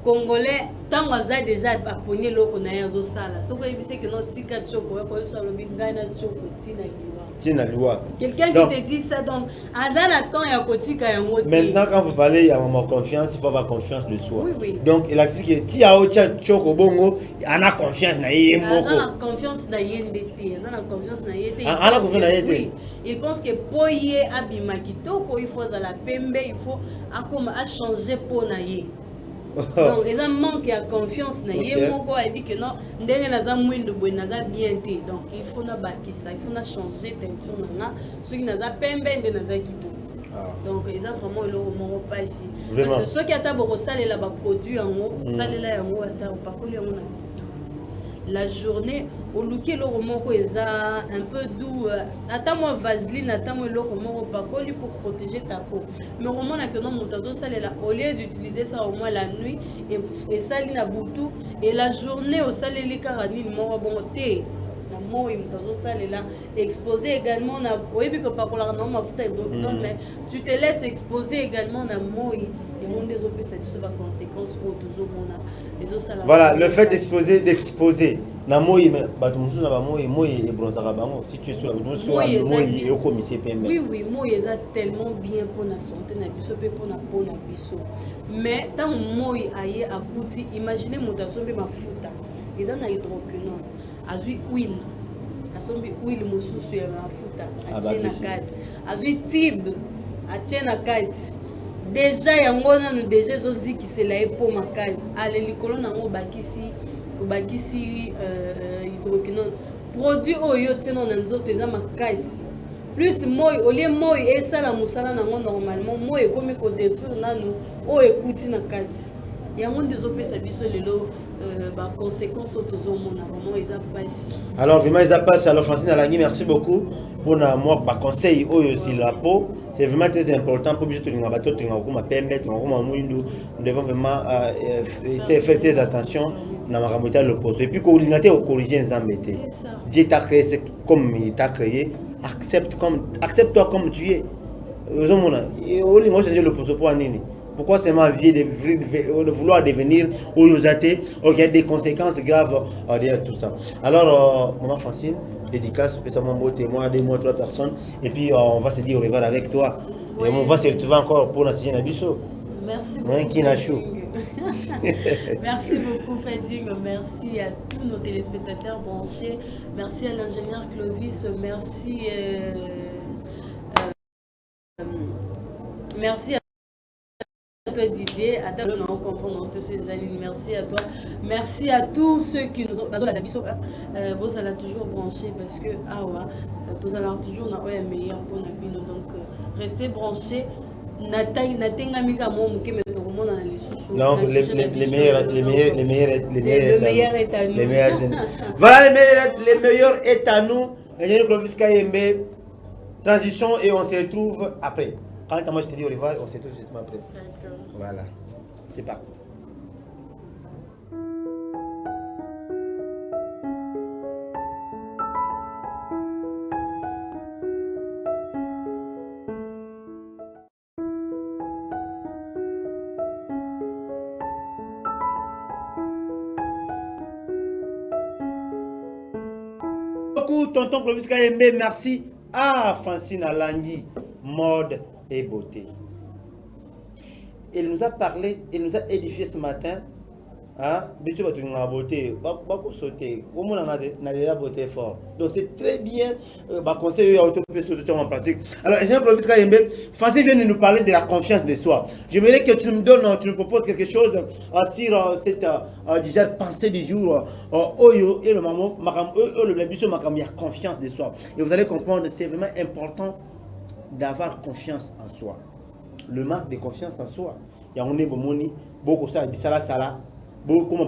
Congolais, tant qu'on a déjà appris le qu'on a zo sala. Ce qu'on dit c'est que notre tika choko, quand on s'en lobi ngana choko tina liwa. Quelqu'un qui te dit ça donc Azan attend ya kotika ya ngote. Maintenant quand vous parlez il y a vraiment confiance, il faut avoir confiance de soi. Oui, oui. Donc il a dit que ti a ocha choko bongo, on a confiance na yé moko. On a confiance na yé ndete, on a confiance na yé te. On a confiance na yé te. Il pense que pour y abima kitoko, il faut à la pembe, il faut à changer pour na yé. Donc, ils ont manqué de confiance. Il dit que non, ils ont bien été. Donc, il faut changer de ceux qui n'ont pas pembe, ils ont donc, ils ont vraiment le moment pas ici. Parce que ceux qui ont beaucoup salé là-bas produit en haut, salé là en haut, la journée, au looké le roman un peu doux. Attends-moi vaseline, attends-moi le roman pour protéger ta peau. Mais au roman que non, au lieu d'utiliser ça au moins la nuit et saline à boutou et la journée au salé les caranines, mon bon thé. Exposé également oui que par mais tu te laisses exposer également voilà le fait d'exposer na moi bato musu na ba moi et bronzara bango si tu es sur la moi et au commissaire pembe oui moi ils a tellement bien pour la santé na biso pe pour na biso mais tant moi aye akuti imaginez motazo be mafuta ils en a hydroquinone azui huile asombi huile mususu ya mafuta achena kati azui tib achena kati déjà yango nanu déjà zozikisela epo makasi ale likolo nango bakisi hydroquinone produit oyo tiena na nzoto eza makasi plus moi olie moi esala musala nango normalement moi ekomi kodétruire nanu oyo ekuti na kati yango ndezopesa biso lelo conséquences alors vraiment ils passent alors Francine Alangi merci beaucoup pour moi par conseil aussi la peau c'est vraiment très important pour biso to bato to ngoma pembe to ngoma mwindu nous devons vraiment faire très attention na makambo l'opposé et puis ko lingate ko corriger nzambe te Dieu t'a créé comme il t'a créé accepte-toi comme tu es ozomona o lingo changer l'opposé pour nini. Pourquoi seulement de vouloir devenir Oyozate, il y a des conséquences graves derrière tout ça. Alors, maman Francine, dédicace, spécialement mon témoin, 2 mois, 3 personnes, et puis on va se dire au revoir avec toi. Oui. Et on va se retrouver encore pour la Seigneur Nabiso. Merci beaucoup. Merci beaucoup, Fading. Merci à tous nos téléspectateurs branchés. Merci à l'ingénieur Clovis. Merci. Merci à toi Didier, à toi nous comprendre tous ces années. Merci à toi, merci à tous ceux qui nous ont vous allez toujours brancher parce que vous allez toujours dans un meilleur pour nous donc restez branchés. Donc les meilleurs est à nous. Voilà les meilleurs est à nous. Transition et on se retrouve après. Quand moi je te dis au revoir, on se retrouve justement après. Voilà, c'est parti. Beaucoup, tonton Clovis Kayembe, merci à Francine Alangi, mode et beauté. Il nous a parlé, il nous a édifié ce matin. Tu vas trouver la beauté, beaucoup sauter. Au moins, on a la beauté fort. Donc, c'est très bien. Conseil en pratique. Alors, Francine vient de nous parler de la confiance de soi. J'aimerais que tu me donnes, tu me proposes quelque chose sur cette déjà pensée du jour. Oyo et le maman, le biso makam, il y a confiance de soi. Et vous allez comprendre, c'est vraiment important d'avoir confiance en soi. Le manque de confiance en soi. Il y a un éboumoni, beaucoup ça, bisala sala, beaucoup comme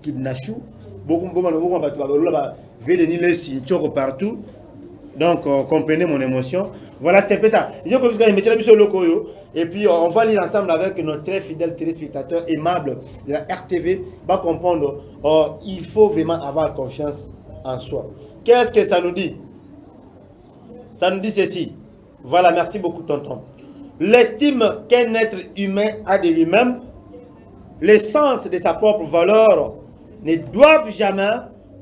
kidnachou, beaucoup comme les signes partout. Donc, comprenez mon émotion. Voilà, c'était ça. Et puis, on va lire ensemble avec nos très fidèles téléspectateurs aimables de la RTV. Va comprendre, il faut vraiment avoir confiance en soi. Qu'est-ce que ça nous dit? Ça nous dit ceci. Voilà, merci beaucoup, tonton. L'estime qu'un être humain a de lui-même l'essence de sa propre valeur ne doivent jamais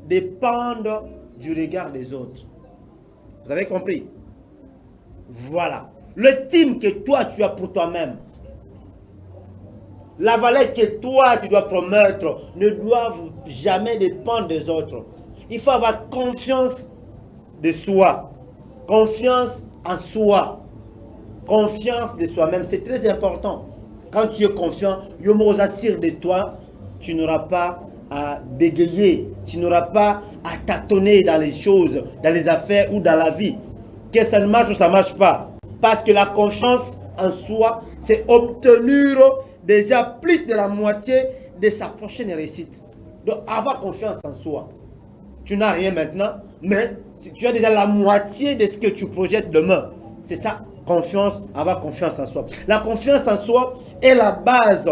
dépendre du regard des autres. Vous avez compris? Voilà. L'estime que toi tu as pour toi-même, la valeur que toi tu dois promettre ne doivent jamais dépendre des autres. Il faut avoir confiance de soi, confiance en soi, confiance de soi-même. C'est très important. Quand tu es confiant, Yomorosasir de toi, tu n'auras pas à bégayer, tu n'auras pas à tâtonner dans les choses, dans les affaires ou dans la vie. Que ça ne marche ou ça ne marche pas. Parce que la confiance en soi, c'est obtenir déjà plus de la moitié de sa prochaine réussite. Donc avoir confiance en soi. Tu n'as rien maintenant, mais si tu as déjà la moitié de ce que tu projettes demain. C'est ça, confiance, avoir confiance en soi. La confiance en soi est la base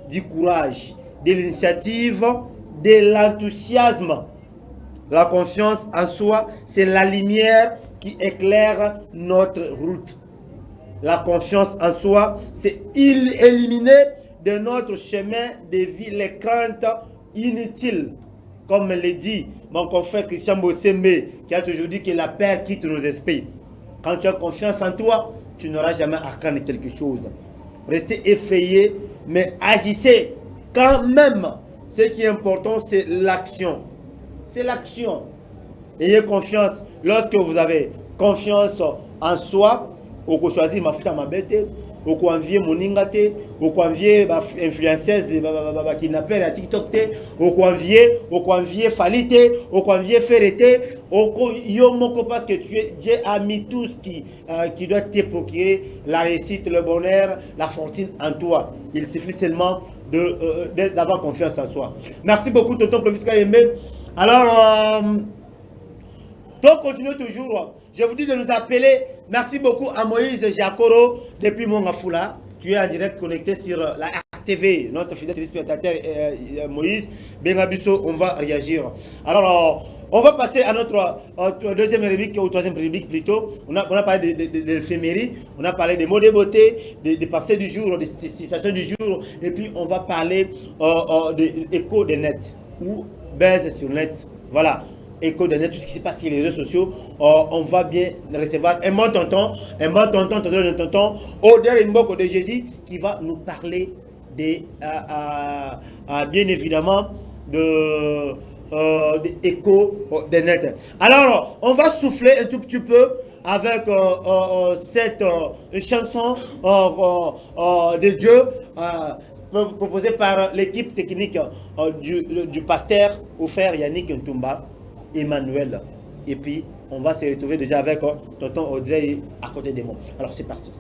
du courage, de l'initiative, de l'enthousiasme. La confiance en soi, c'est la lumière qui éclaire notre route. La confiance en soi, c'est éliminer de notre chemin de vie les craintes inutiles. Comme le dit mon confrère Christian Bossembe, qui a toujours dit que la peur quitte nos esprits. Quand tu as confiance en toi, tu n'auras jamais à craindre quelque chose. Restez effrayé, mais agissez quand même. Ce qui est important, c'est l'action. C'est l'action. Ayez confiance. Lorsque vous avez confiance en soi, vous choisissez ma fille ma bête, vous conviez mon ingate, vous conviez influenceuse qui n'appelle à TikTok, vous conviez falite, vous conviez ferrete, parce que Dieu a mis tout ce qui doit te procurer la réussite, le bonheur, la fortune en toi. Il suffit seulement d'avoir confiance en soi. Merci beaucoup, tonton Provisca Aimé. Alors, donc continuez toujours. Je vous dis de nous appeler. Merci beaucoup à Moïse Jakoro depuis Mongafula. Tu es en direct connecté sur la RTV, notre fidèle téléspectateur Moïse. Bengabiso, on va réagir. Alors, on va passer à notre deuxième rubrique, ou troisième rubrique plutôt. On a parlé de l'éphémérie, on a parlé des mots de beauté, des pensées du jour, des citations du jour. Et puis, on va parler de l'écho de net ou baise sur net. Voilà. Écho de net, tout ce qui se passe sur les réseaux sociaux, on va bien recevoir un bon tonton, Oder Mboko de Jésus, qui va nous parler bien évidemment de écho de net. Alors, on va souffler un tout petit peu avec cette chanson de Dieu proposée par l'équipe technique du pasteur ou frère Yannick Ntumba. Emmanuel. Et puis, on va se retrouver déjà avec tonton Audrey à côté de moi. Alors, c'est parti.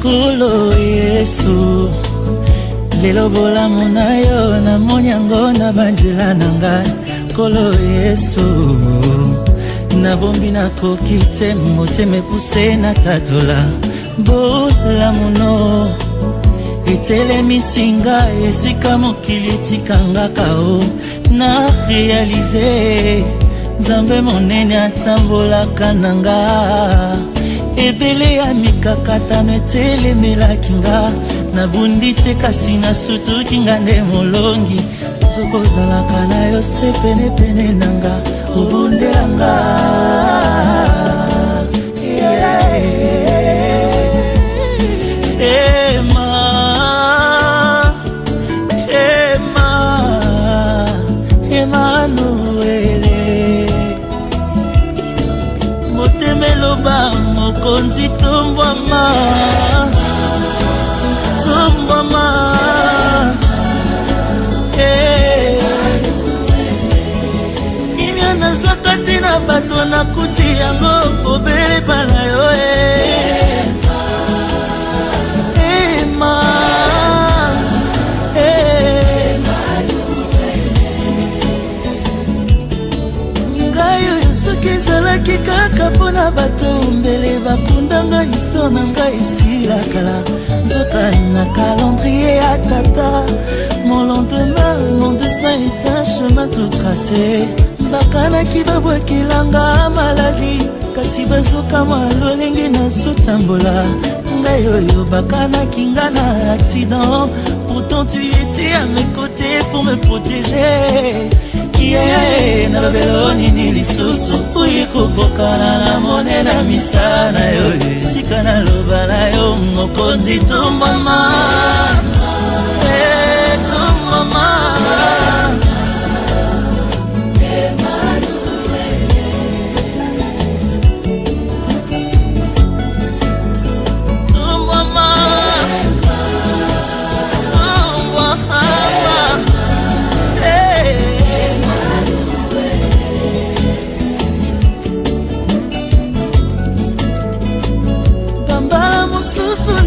Kolo Yesu lelo bolamu na yo na monyango na banjela nanga. Kolo Yesu nabombi nakoki te motema epuse na tatola. Bolamu no etelemisi ngai esika mokili etikanga kao. Na réalize Nzambe monene atambolaka nanga. Ebele ya mikakatano etelemelaki nga. Nabundi te kasi nasutuki nga nde molongi. Tokozalaka na yo se penepene nanga. Obundelanga Emmanuel Motemeloba mokonzi tombwama Imya nazwaka tina bato na kuti yango obele bala yo mpona bato mbele bafundanga histoire na ngai esila kala nzoka na calendrier ya tata mon lendemain mon destin est un chemin tout tracé bakanaki babwakelanga maladi kasi bazoka mwa lolenge nazotambola ngai oyo bakanaki nga na accident pourtant tu étais à mes côtés pour me protéger nalobelo nini lisusu oye kokokana na monena misana yo tika naloba na yo mokonzi tumama tumama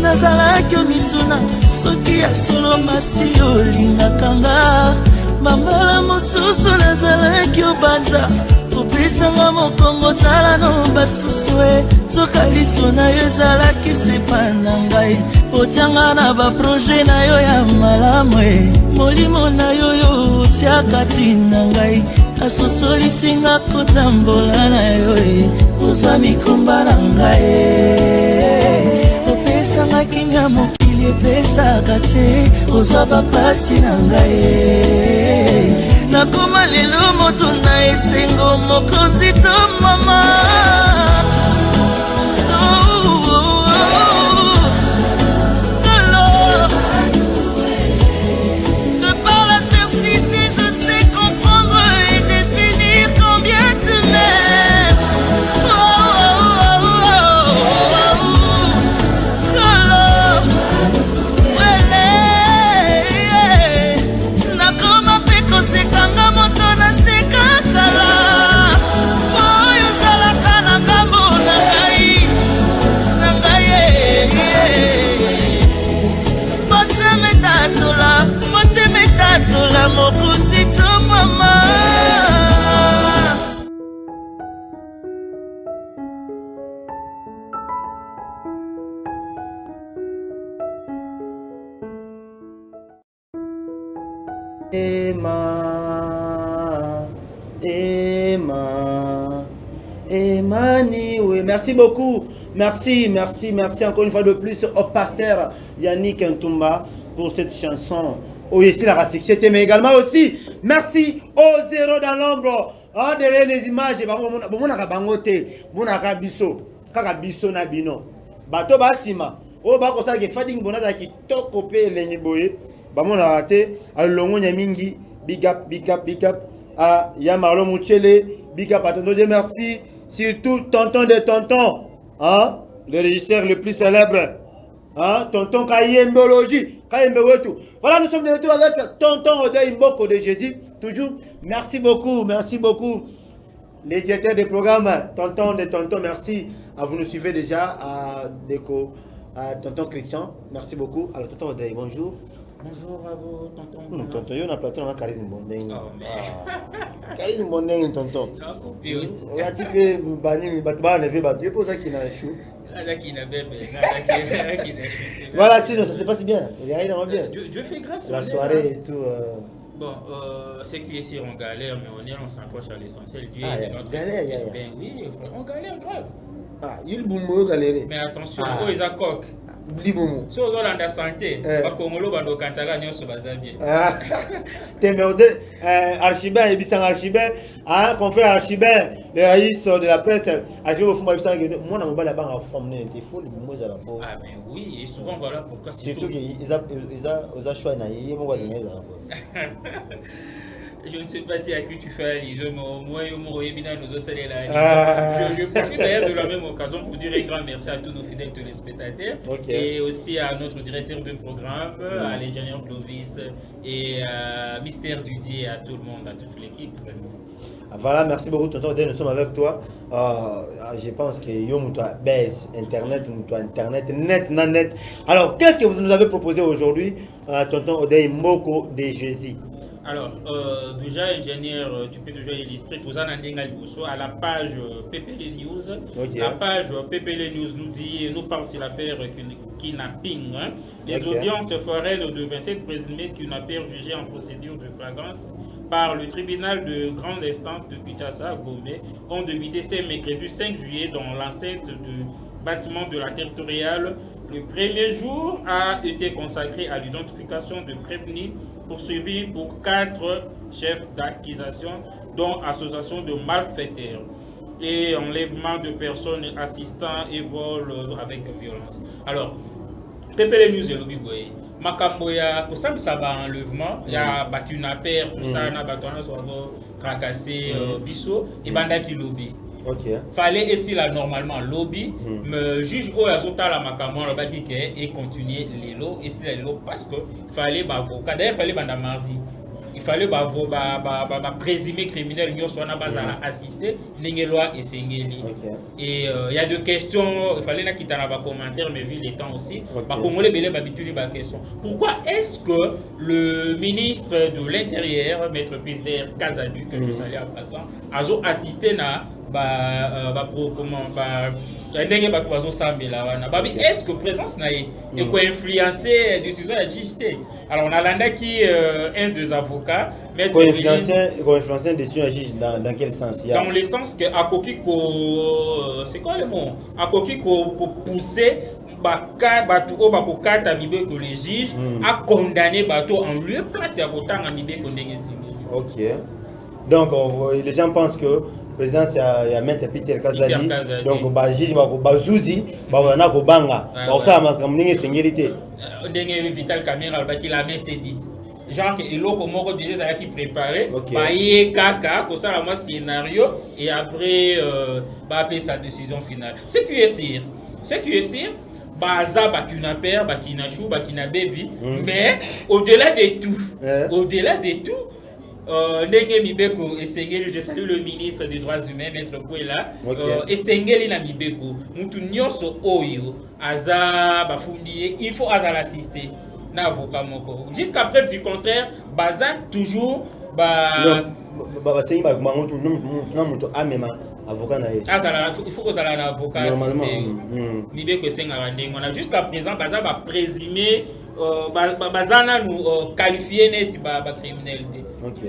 nazalaki omituna soki ya solo masi olingaka nga mambala mosusu nazalaki obanza kopesanga mokongo tala no basusu e soka liso na yo ezalaki sepa na ngai otianga na baproje na yo ya malamu e molimo na yo yo otiaka tina ngai asosolisinga kotambola na yo e ozwa mikumba na ngai opesanga kimia mokili epesaka te ozwa bapasi na ngai nakoma lelo moto na esengo mokonzi to mama mokonzi to mama Emmanuel. Merci beaucoup. Merci encore une fois de plus au pasteur Yannick Ntumba pour cette chanson. Aussi la racisité, mais également aussi merci aux zéros dans l'ombre. Derrière les images, biso na bino. Bato basima. O ba kosa ke fading bonaza ki tokope lenye boye. Bamona raté alongo nyamingi big up à Yamarlo Mouchele, big up à tonton Dieu merci, surtout tonton de tonton, hein, le régisseur le plus célèbre, hein, tonton Kayembologie. Voilà, nous sommes de retour avec tonton Odey Mboko de Jésus. Toujours, merci beaucoup. Les directeurs des programmes, tonton de tonton, merci. Vous nous suivez déjà à Déco, à tonton Christian, merci beaucoup. Alors, tonton Odey, bonjour. Bonjour à vous, tonton. Tonton, on a plateau dans charisme bonding. Oh, mais. Charisme bonding, tonton. On a dit que Bani, Batba, ne veut pas. Tu es pour ça qu'il a chou. Voilà, sinon ça se passe bien. Il y a rien bien. Dieu fait grâce. La soirée et tout. Bon, c'est qu'ici on galère, mais on s'accroche à l'essentiel. Dieu est notre galère, Ben oui, on galère grave. Ah, il boumou galéré. Mais attention, ils ont coq. Liboumou. Si vous avez la santé, Bakomolo Bando Kantaga Nyon se basa bien. Archibert, et Bissang Archibert, confrère Archibert, les raïs de la presse, Archibert au fond, moi, on va là-bas en forme, il faut les mots à la peau. Ah, ben oui, et souvent voilà pourquoi c'est surtout qu'ils ont choisi, ils ont choisi. Je ne sais pas si à qui tu fais allusion, mais moi, je profite d'ailleurs de la même occasion pour dire un grand merci à tous nos fidèles téléspectateurs et aussi à notre directeur de programme, à l'ingénieur Clovis et à Mystère Dudier, à tout le monde, à toute l'équipe. Voilà, merci beaucoup, tonton. Nous sommes avec toi. Je pense que Yom baisse Internet, net. Alors, qu'est-ce que vous nous avez proposé aujourd'hui, tonton Odey Mboko de Jésus? Alors, déjà, ingénieur, tu peux déjà illustrer tout ça à la page PPL News. Okay. La page PPL News nous parle sur l'affaire kidnapping. Hein. Les audiences foraines de 27 présumés kidnappeurs jugés en procédure de flagrance par le tribunal de grande instance de Kinshasa, Gomé, ont débuté ce mercredi 5 juillet dans l'enceinte du bâtiment de la territoriale. Le premier jour a été consacré à l'identification de prévenus poursuivis pour 4 chefs d'accusation, dont association de malfaiteurs et enlèvement de personnes assistant et vol avec violence. Alors, PPL News et Lobby Boy, Makamboya, pour ça, ça va enlèvement, il y a battu une affaire, tout ça, on a battu un tracassé, bisso, et bandaki lobby. Okay. Fallait ici là normalement lobby, me juge au azota la makamon là qui et continuer les lots ici les lots parce que fallait avocat d'ailleurs fallait banda mardi il fallait présumé criminel nous soit na bazala assister ninge loi et sengeli et il y a des questions il fallait na kitana ba commentaire mais vu les temps aussi ba congolais belé ba bituli ba question pourquoi est-ce que le ministre de l'Intérieur maître Pisder Kazadu que je salue en passant azo assisté na est-ce que présence n'a influencé la décision de la juge? Alors on a l'anda qui un des avocats influencer une décision de la juge dans quel sens? Dans le sens que à c'est quoi le mot? À pour pousser que les juges a condamné bateau en lieu place à côté en ok. Donc les gens pensent que le président c'est Maître Peter Kazadi, donc juge Bazouzi, Bazana Kobanga, ça m'a comme sécurité. Vital Caméra, il a mis ses dit. Genre que l'eau comme on disait ça qui préparé, bailler kaka, pour ça la moi scénario et après appeler sa décision finale. C'est qui est sûr. Baza bakina père, bakina chou, bakina baby, mais au-delà de tout, Ndenge Mibeko et Sengeli, je salue le ministre des droits humains, Maître Bouela, et Sengeli na Mibeko, mutu nyoso oyo, aza bafundi, il faut aza l'assister, na avocat moko. Jusqu'à preuve du contraire, baza toujours avocat na il faut que un avocat assister. Mibeko Senga Ndenge, jusqu'à présent, baza ba présumé bazana nous qualifier net ba criminalité.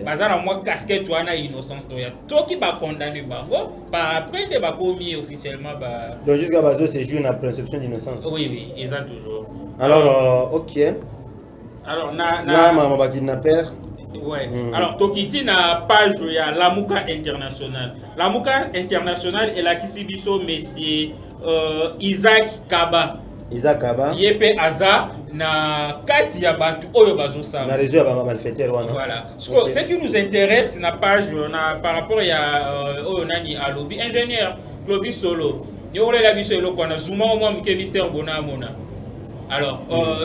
Bazana moi casquette wana innocence to ya to qui ba condamné bango par après de ba commis officiellement ba donc jusqu'à bazo c'est juste une présomption d'innocence. Oui ils ont toujours. Alors OK. Alors maman ba kidnapper. Ouais. Alors Tokiti na page ya Lamuka International. Lamuka International est la kisibiso monsieur Isaac Kaba. Yepe Aza na kati ya batu oyo bazosala. Na réseau ya malfaiteur wana. Voilà. Ce qui nous intéresse na page par rapport ya oyo nani alobi ingénieur Clovis Solo. Yole la biso eloko na zuma au moins mke Mister Bonamona. Alors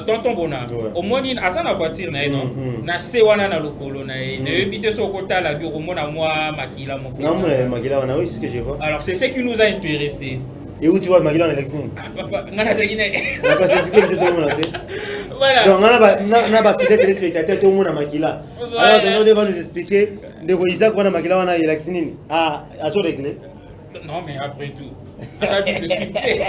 tonton Bona au moins il a na voiture na non na se wana na lokolo na ne bité so kota la bio mona moi makila moko. Non makila wana oui c'est ce que je vois. Alors c'est ce qui nous a intéressé. Et où tu vois Makila en élection? Papa, ngana zagine. D'accord, c'est ce que je te demande. Voilà. Donc on a pas fait téléspectateurs tout le monde à Makila. Alors on devrait nous expliquer de quoi Isaac on a Makila on a élection. Ah, à tout régler. Non mais après tout. Ça dit le citer.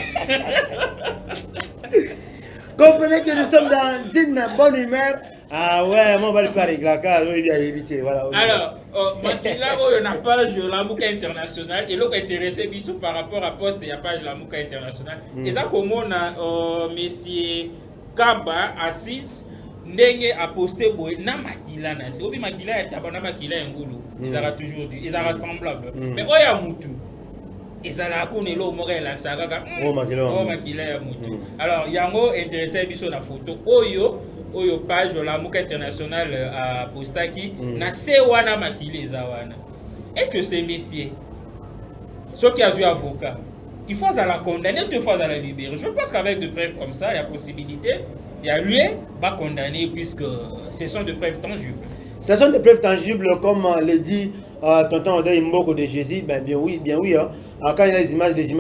Comprenez que nous sommes dans une bonne humeur. Ah ouais, moi on va le faire avec la case, il y a évité. Voilà. Alors, Makila, on a page Lamuka International et l'autre intéressé bisou par rapport à poste et à page Lamuka International. Et ça comme on a monsieur Kaba assise ndenge a posté boy na Makila na c'est obi Makila ya tabana Makila ngulu. Ils aura toujours dit, ils aura semblable. Mais oya mutu. Et ça l'a connu l'eau morel la saga. Oh Makila ya mutu. Alors yango intéressé bisou la photo oyo page Lamuka International à postaki na se wana Makila zawana. Est-ce que c'est messieurs ceux qui a joué avocat il faut à la condamner deux fois à la libérer. Je pense qu'avec des preuves comme ça il y a possibilité il y a lieu pas condamner puisque ce sont des preuves tangibles. Ce sont des preuves tangibles comme le dit tonton Odé Mboko de Jésus. Bien oui hein. Alors, quand il y a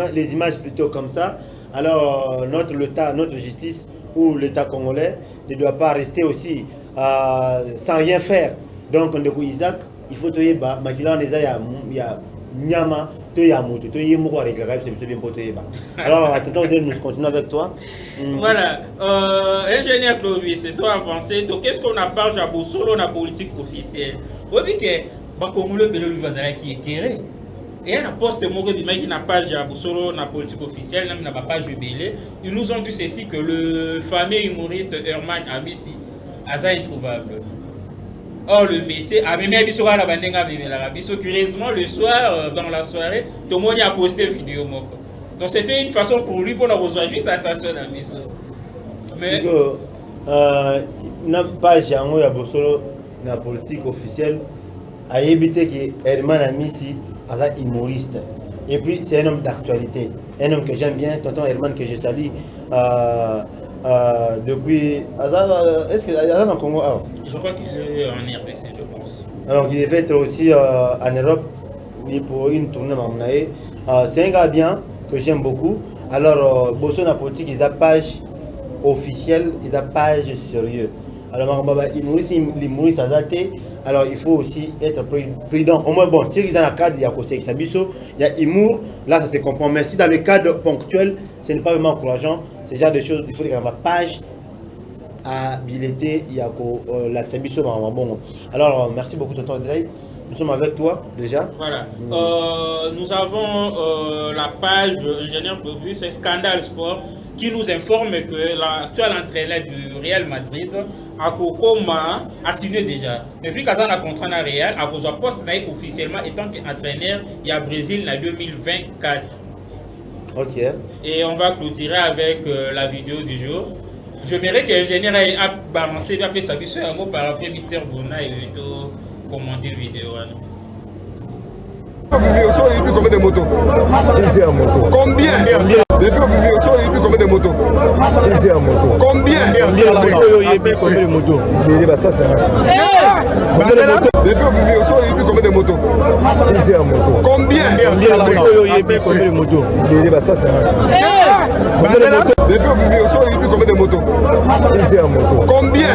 les images plutôt comme ça, alors notre justice ou l'État congolais ne doit pas rester aussi sans rien faire. Donc ndeko Isaac, il faut te yeba makila on ya nyama to ya moto to yemo ko réclamer c'est bien pour te yeba. Alors attends nous continuons avec toi. Voilà, ingénieur Clovis, c'est toi avancé. Donc qu'est-ce qu'on a parlé à Bosolo la politique officielle? Oui que Bakongolo Belo Bazala qui est kéré. Et un poste qui dit n'a pas page à Bosolo la politique officielle, n'a pas page jubilé. Ils nous ont dit ceci que le fameux humoriste Herman Amissi a introuvable. Or, le Messie a même mis sur la bandenga, curieusement, le soir, dans la soirée, tout le monde a posté une vidéo. Donc, c'était une façon pour lui, pour nous rejoindre juste attention à Misso. Mais. N'a pas jamais à Bosolo, la politique officielle, a évité que Herman Amissi est humoriste. Et puis, c'est un homme d'actualité. Un homme que j'aime bien, tonton Herman, que je salue. Depuis. Est-ce qu'il est en Congo? Je crois qu'il est en RDC, je pense. Alors, il devait être aussi en Europe pour une tournée. C'est un gars bien que j'aime beaucoup. Alors, Bosso la politique, ils ont page officielle, ils ont page sérieux. Alors, l'humoriste a daté. Alors, il faut aussi être prudent. Au moins, bon, si dans le cadre, il y a Kosek Sabiso, il y a humour, là, ça se comprend. Mais si dans le cadre ponctuel, ce n'est pas vraiment encourageant. C'est genre de choses, il faut que la page habilité, il y a la Sabiso. Alors, merci beaucoup, tonton André. Nous sommes avec toi déjà. Voilà. Nous avons la page ingénieur Clovis, c'est Scandale Sport, qui nous informe que l'actuel entraîneur du Real Madrid, Akokoma, a signé déjà. Depuis qu'il a un contrat dans le Real, à cause de poste officiellement étant entraîneur, il y a Brésil en 2024. Ok. Et on va clôturer avec la vidéo du jour. J'aimerais que l'ingénieur ait balancé sa vision un mot par rapport à Mister Bruna et tout commenter la vidéo. Combien de motos? Combien? Combien de motos? Combien? Combien de motos? Combien de motos? Combien? Combien de motos? Combien?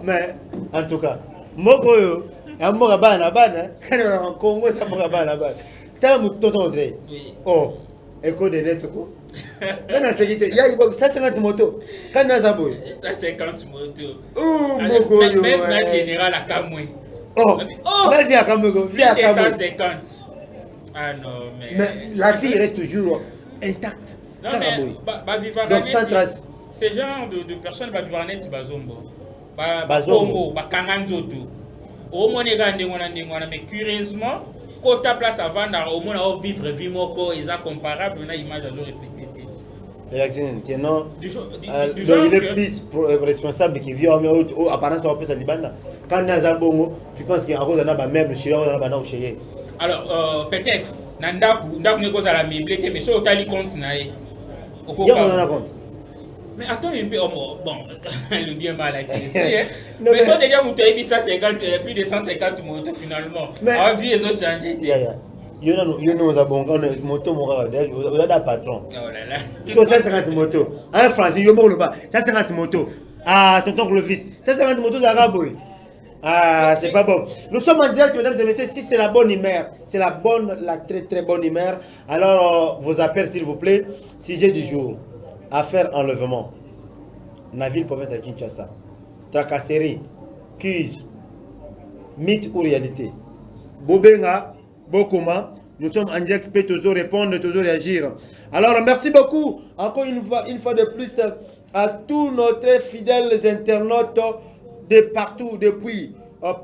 Mais en tout cas, Mokoyo, un Morabana, quand on est en Congo, ça Morabana. T'as un tonton André. Oh, écho de net, quoi. Il y a 150 motos. Quand on a 150 motos. Oh, Mokoyo. Même la générale à Kamoué. Oh, vas-y à Kamoué. Viens à Kamoué. 150. Ah non, mais la fille reste toujours intacte. Non, mais, donc sans trace. Ce genre de personnes va vivre en net bazombo. Bazombo, bakanganzoto. Au moins les gars mais curieusement, quand ta place à vendre, au moins on vivre vie moko, ils sont comparables, on a image à jour répétée. Et non, il est plus responsable qui vit en apparence au sa Liban. Quand on a un bongo, tu penses qu'il y a un meuble chez eux, chez. Alors peut-être, Nandaku négocie à la meublé, mais sur le tali compte naïe. Il y a un compte. Mais attends un peu, bon, le bien mal à dire. Mais sont déjà montés plus de 150 motos finalement. En vie, ils ont changé. Il y a un bon moto, on a un patron. Oh là là. Si on a 150 motos, un français, il y a un pas. 150 motos. Ah, tonton Clovis, 150 motos d'Arabe. Ah, c'est pas bon. Nous sommes en direct, mesdames et messieurs. Si c'est la bonne humeur, c'est la très très bonne humeur. Alors, vos appels, s'il vous plaît. Sujet du jour. Affaire enlèvement. Naville province de Kinshasa. Tracasserie. Cuse. Mythe ou réalité. Bobenga, Bokoma. Nous sommes en direct, peut toujours répondre, toujours réagir. Alors, merci beaucoup. Encore une fois de plus à tous nos très fidèles internautes de partout, depuis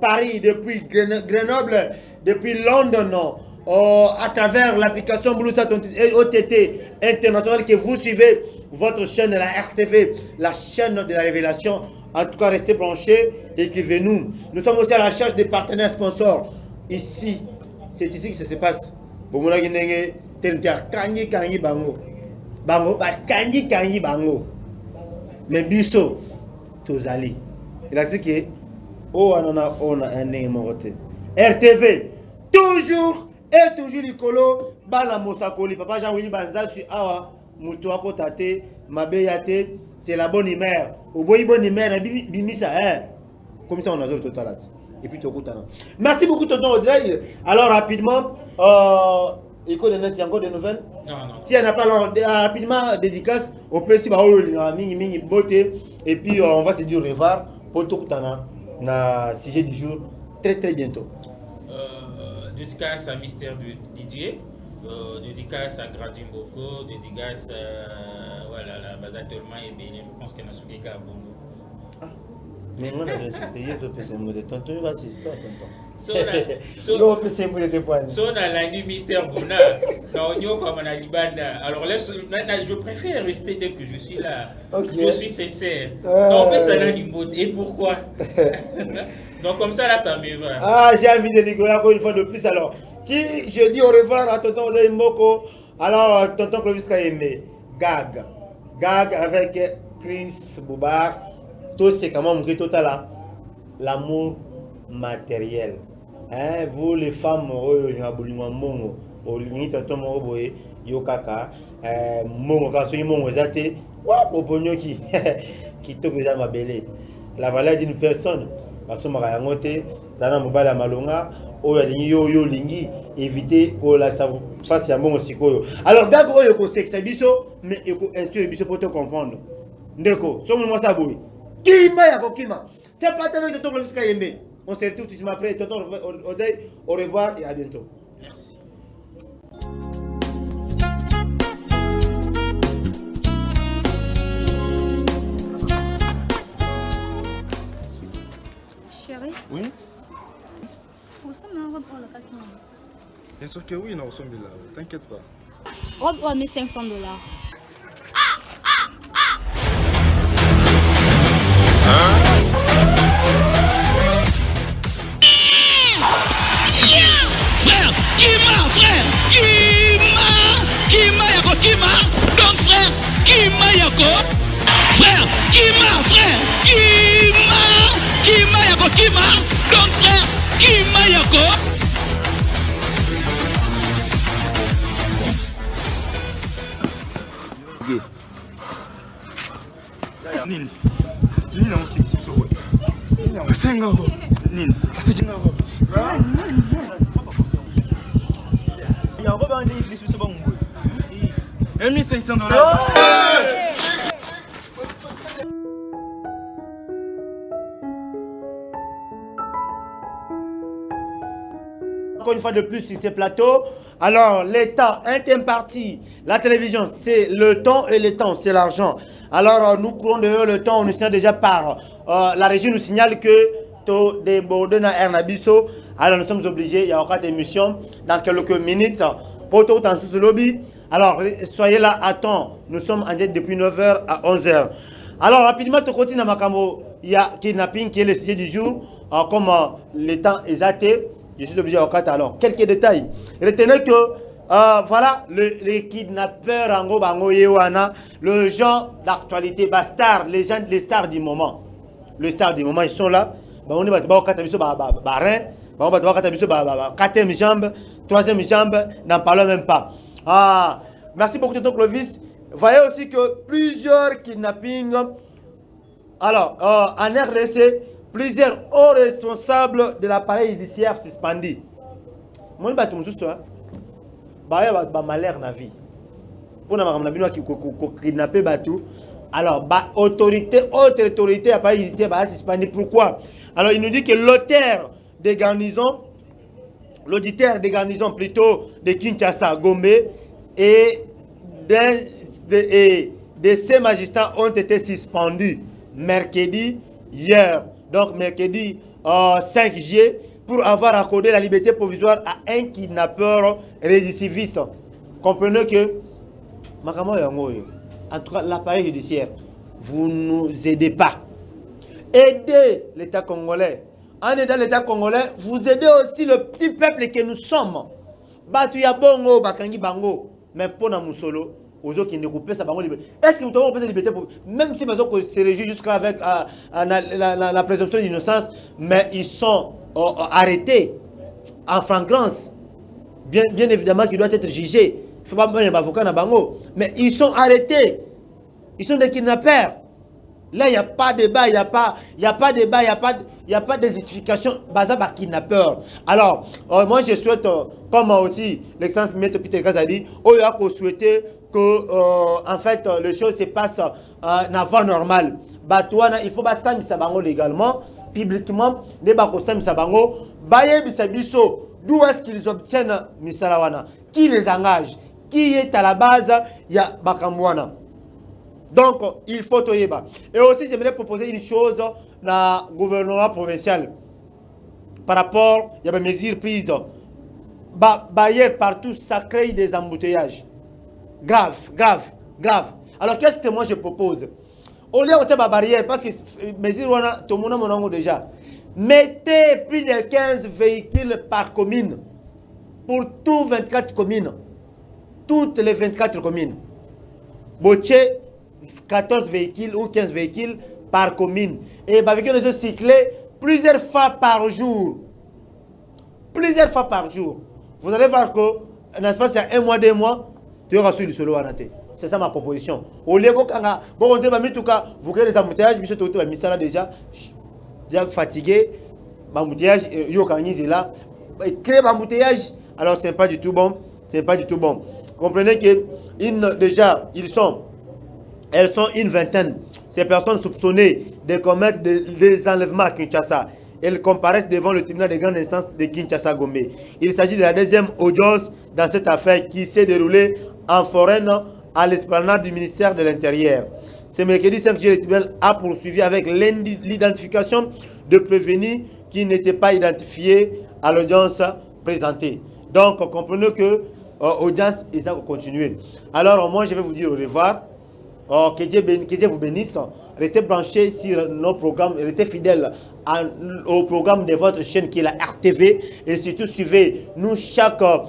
Paris, depuis Grenoble, depuis London. À travers l'application Bluesat OTT internationale que vous suivez votre chaîne, la RTV, la chaîne de la révélation. En tout cas, restez branchés et écrivez-nous. Nous sommes aussi à la recherche des partenaires sponsors. Ici, c'est ici que ça se passe. Mais biso, tozali. Il a dit que on a un RTV, toujours Et toujours Nicolo, Bala Mosakoli, Papa Jean-Willy Banza, sur Awa, Moutouako Tate, Mabeyate, c'est la bonne humeur. Au bout bonne humeur, Bimisa, hein. Comme ça, on a le total. Et puis, merci beaucoup, tonton Audrey. Alors, rapidement, Éco de Net, il y a encore des nouvelles? Non. Si elle n'a pas, alors, rapidement, dédicace, on peut aussi, Mingi Beauté, et puis on va se dire au revoir pour tout le sujet du jour, très bientôt. Dédicace à Mystère Didier, dédicace à Grady Mboko, dédicace voilà, la Bazatolma et Bénin, je pense qu'il y a un souci à Bongo. Mais moi, j'ai insisté, je peux passer mon tonton, il va s'exprimer, tonton. So na la nuit Mystère Bona, alors là, je préfère rester tel que je suis là. Okay. Je suis sincère. Donc, ça n'a ni mot. Et pourquoi? Donc, comme ça, là, ça me va. Ah, j'ai envie de rigoler encore une fois de plus. Alors, si je dis au revoir à tonton Odoy Mboko, alors tonton Clovis Kayemé, Gag avec Chris Boubar, tout c'est comment on total là, l'amour matériel. Hein, vous les femmes, la valeur d'une personne, éviter que la fasse un bon aussi. Alors, d'accord, mais il faut instruire pour te comprendre. Ndeko, c'est pas tellement de ton on se retrouve tout de suite après. Tonton Odoy, au revoir et à bientôt. Merci. Chérie? Oui? Où sont mes robes pour le cadeau? Bien sûr que oui, nous sommes là. T'inquiète pas. Robe pour $1500. Donc frère, Kima Yako. Frère, Kima Yako, Kima. Donc frère, Kima Yako. Nini na mkisi sowe. Senga ho. Nini? Asijinga ho. Ya roba ndi plus so bon. $1,500. Encore une fois de plus sur ces plateaux. Alors, l'État, un thème parti. La télévision, c'est le temps et le temps, c'est l'argent. Alors, nous courons dehors le temps, on nous signale déjà par. La régie nous signale que tout débordé dans Ernabiso. Alors, nous sommes obligés, il y a encore des émissions dans quelques minutes. Pour tout en sous lobby. Alors, soyez là à temps. Nous sommes en direct depuis 9h à 11h. Alors, rapidement, tu continues à Makamo. Il y a kidnapping qui est le sujet du jour. Comme le temps est athée, je suis obligé à Okata. Alors, quelques détails. Retenez que, voilà, les kidnappeurs, Ango Bango Yewana, le genre d'actualité, bastard, les stars du moment. Les stars du moment, ils sont là. On est quatrième jambe, troisième jambe, n'en parlons même pas. Ah, merci beaucoup, tonton Clovis. Voyez aussi que plusieurs kidnappings, alors en RDC, plusieurs hauts responsables de l'appareil judiciaire suspendus. Moi, je suis sûr, malheur na vie. Pour kidnapper Batou. Alors, autorité, autre autorité, appareil judiciaire suspendu. Pourquoi? Alors, il nous dit que l'auditeur des garnisons de Kinshasa, Gombe, et de ces magistrats ont été suspendus mercredi, hier, donc mercredi 5 juillet, pour avoir accordé la liberté provisoire à un kidnappeur récidiviste. Comprenez que, en tout cas, l'appareil judiciaire, vous ne nous aidez pas. Aidez l'État congolais. En aidant l'État congolais, vous aidez aussi le petit peuple que nous sommes. Batuya bongo, bakangi bango, mais pour na musolo, aux autres qui ne coupent ça bango liberté. Est-ce que nous avons la liberté pour, même si nous se réjouit jusqu'à avec la présomption d'innocence, mais ils sont arrêtés en flagrance bien évidemment qui doit être jugé. Il ne faut pas mettre un avocat dans bango. Mais ils sont arrêtés. Ils sont des kidnappeurs. Là, il n'y a pas de débat, il n'y a pas de débat, il n'y a pas de justification basée par kidnappeur. Alors, moi, je souhaite, comme aussi l'excellence M. Peter Kaz a dit, il a souhaité que, en fait, les choses se passent en voie normale. Il faut que ça bango légalement, publiquement, ne pas que ça bango, d'où est-ce qu'ils obtiennent Misalawana? Qui les engage? Qui est à la base? Il y a Bakamwana. Donc, il faut Toyeba. Et aussi, j'aimerais proposer une chose dans le gouvernement provincial. Par rapport, il y a des mesures prises. Bayer partout, ça crée des embouteillages. Grave. Alors, qu'est-ce que moi je propose? Au lieu de faire des barrières, parce que les mesures, tout le monde a déjà. Mettez plus de 15 véhicules par commune. Pour toutes 24 communes. Toutes les 24 communes. Boché, 14 véhicules ou 15 véhicules par commune. Et avec les autres cyclés plusieurs fois par jour. Plusieurs fois par jour. Vous allez voir que, dans l'espace de 1 mois, 2 mois, tu auras su le solo à rater. C'est ça ma proposition. Au lieu de vous créez des embouteillages, M. Toto Misala déjà fatigué. L'embouteillage, il est là. Créer l'embouteillage, alors ce n'est pas du tout bon. C'est pas du tout bon. Comprenez que elles sont une vingtaine. Ces personnes soupçonnées de commettre des enlèvements à Kinshasa. Elles comparaissent devant le tribunal de grande instance de Kinshasa-Gombe. Il s'agit de la deuxième audience dans cette affaire qui s'est déroulée en foraine à l'esplanade du ministère de l'Intérieur. Ce mercredi 5 juillet, le tribunal a poursuivi avec l'identification de prévenus qui n'étaient pas identifiés à l'audience présentée. Donc, comprenez que l'audience est à continuer. Alors, moi, je vais vous dire au revoir. Que Dieu vous bénisse. Restez branchés sur nos programmes, restez fidèles au programme de votre chaîne qui est la RTV. Et surtout, suivez-nous chaque jour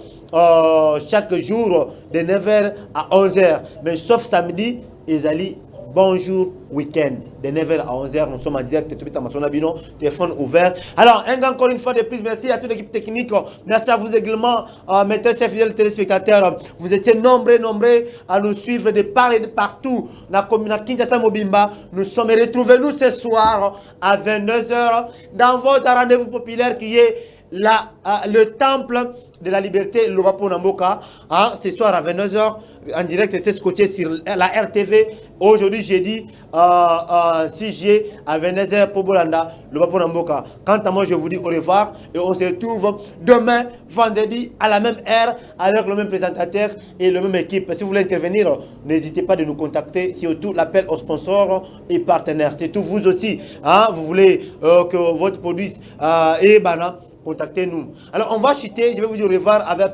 de 9h à 11h. Mais sauf samedi, Ezali, bonjour week-end. De 9h à 11h, nous sommes en direct. Téléphone ouvert. Alors, encore une fois de plus, merci à toute l'équipe technique. Merci à vous également, mes très chers fidèles téléspectateurs. Vous étiez nombreux à nous suivre de part et de partout. Dans Kinshasa Mobimba, nous sommes retrouvés nous ce soir à 22h dans votre rendez-vous populaire qui est le temple de la liberté, Lovapo Namboka. Ce soir à 22h, en direct, c'est scotché sur la RTV. Aujourd'hui, jeudi 6 juillet à 22h pour Bolanda, Lovapo Namboka. Quant à moi, je vous dis au revoir et on se retrouve demain, vendredi, à la même heure, avec le même présentateur et la même équipe. Si vous voulez intervenir, n'hésitez pas de nous contacter. Surtout l'appel aux sponsors et partenaires. C'est tout vous aussi. Vous voulez que votre produit est banal. Contactez-nous. Alors, on va chuter. Je vais vous dire au revoir avec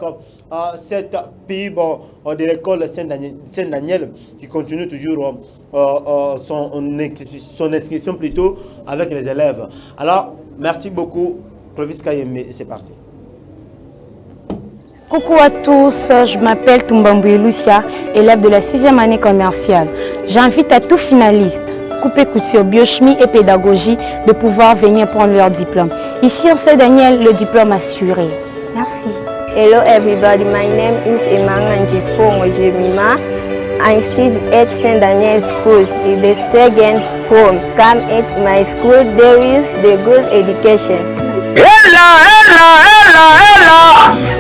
cette pays de l'école Saint-Daniel qui continue toujours son inscription plutôt avec les élèves. Alors, merci beaucoup. Provis Kayembe, c'est parti. Coucou à tous, je m'appelle Tumbamboué Lucia, élève de la 6e année commerciale. J'invite à tous finalistes, coupé couture, biochimie et pédagogie, de pouvoir venir prendre leur diplôme. Ici en Saint-Daniel, le diplôme assuré. Merci. Hello everybody, my name is Emanga Njipongo Jemima. I study at St. Daniel School in the second form. Come at my school, there is the good education.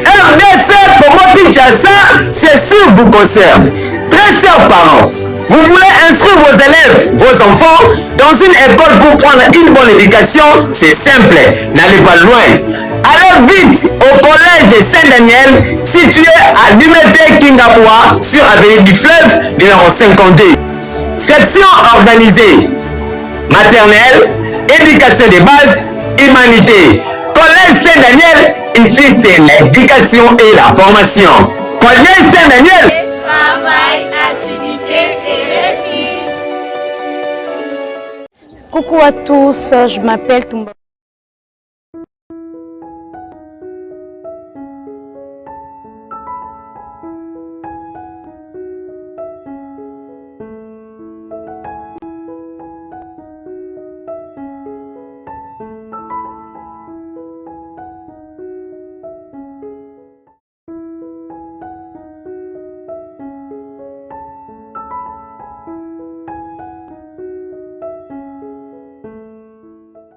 RDC Congo Kinshasa, ceci vous concerne. Très chers parents, vous voulez inscrire vos élèves, vos enfants, dans une école pour prendre une bonne éducation? C'est simple, n'allez pas loin. Allez vite au collège Saint-Daniel, situé à l'Umete Kingaboua, sur Avenue du Fleuve, numéro 52. Section organisée, maternelle, éducation de base, humanité. Collège Saint-Daniel, ici c'est l'éducation et la formation. Collège Saint-Daniel. Travail, assiduité et réussite. Coucou à tous, je m'appelle Toumba.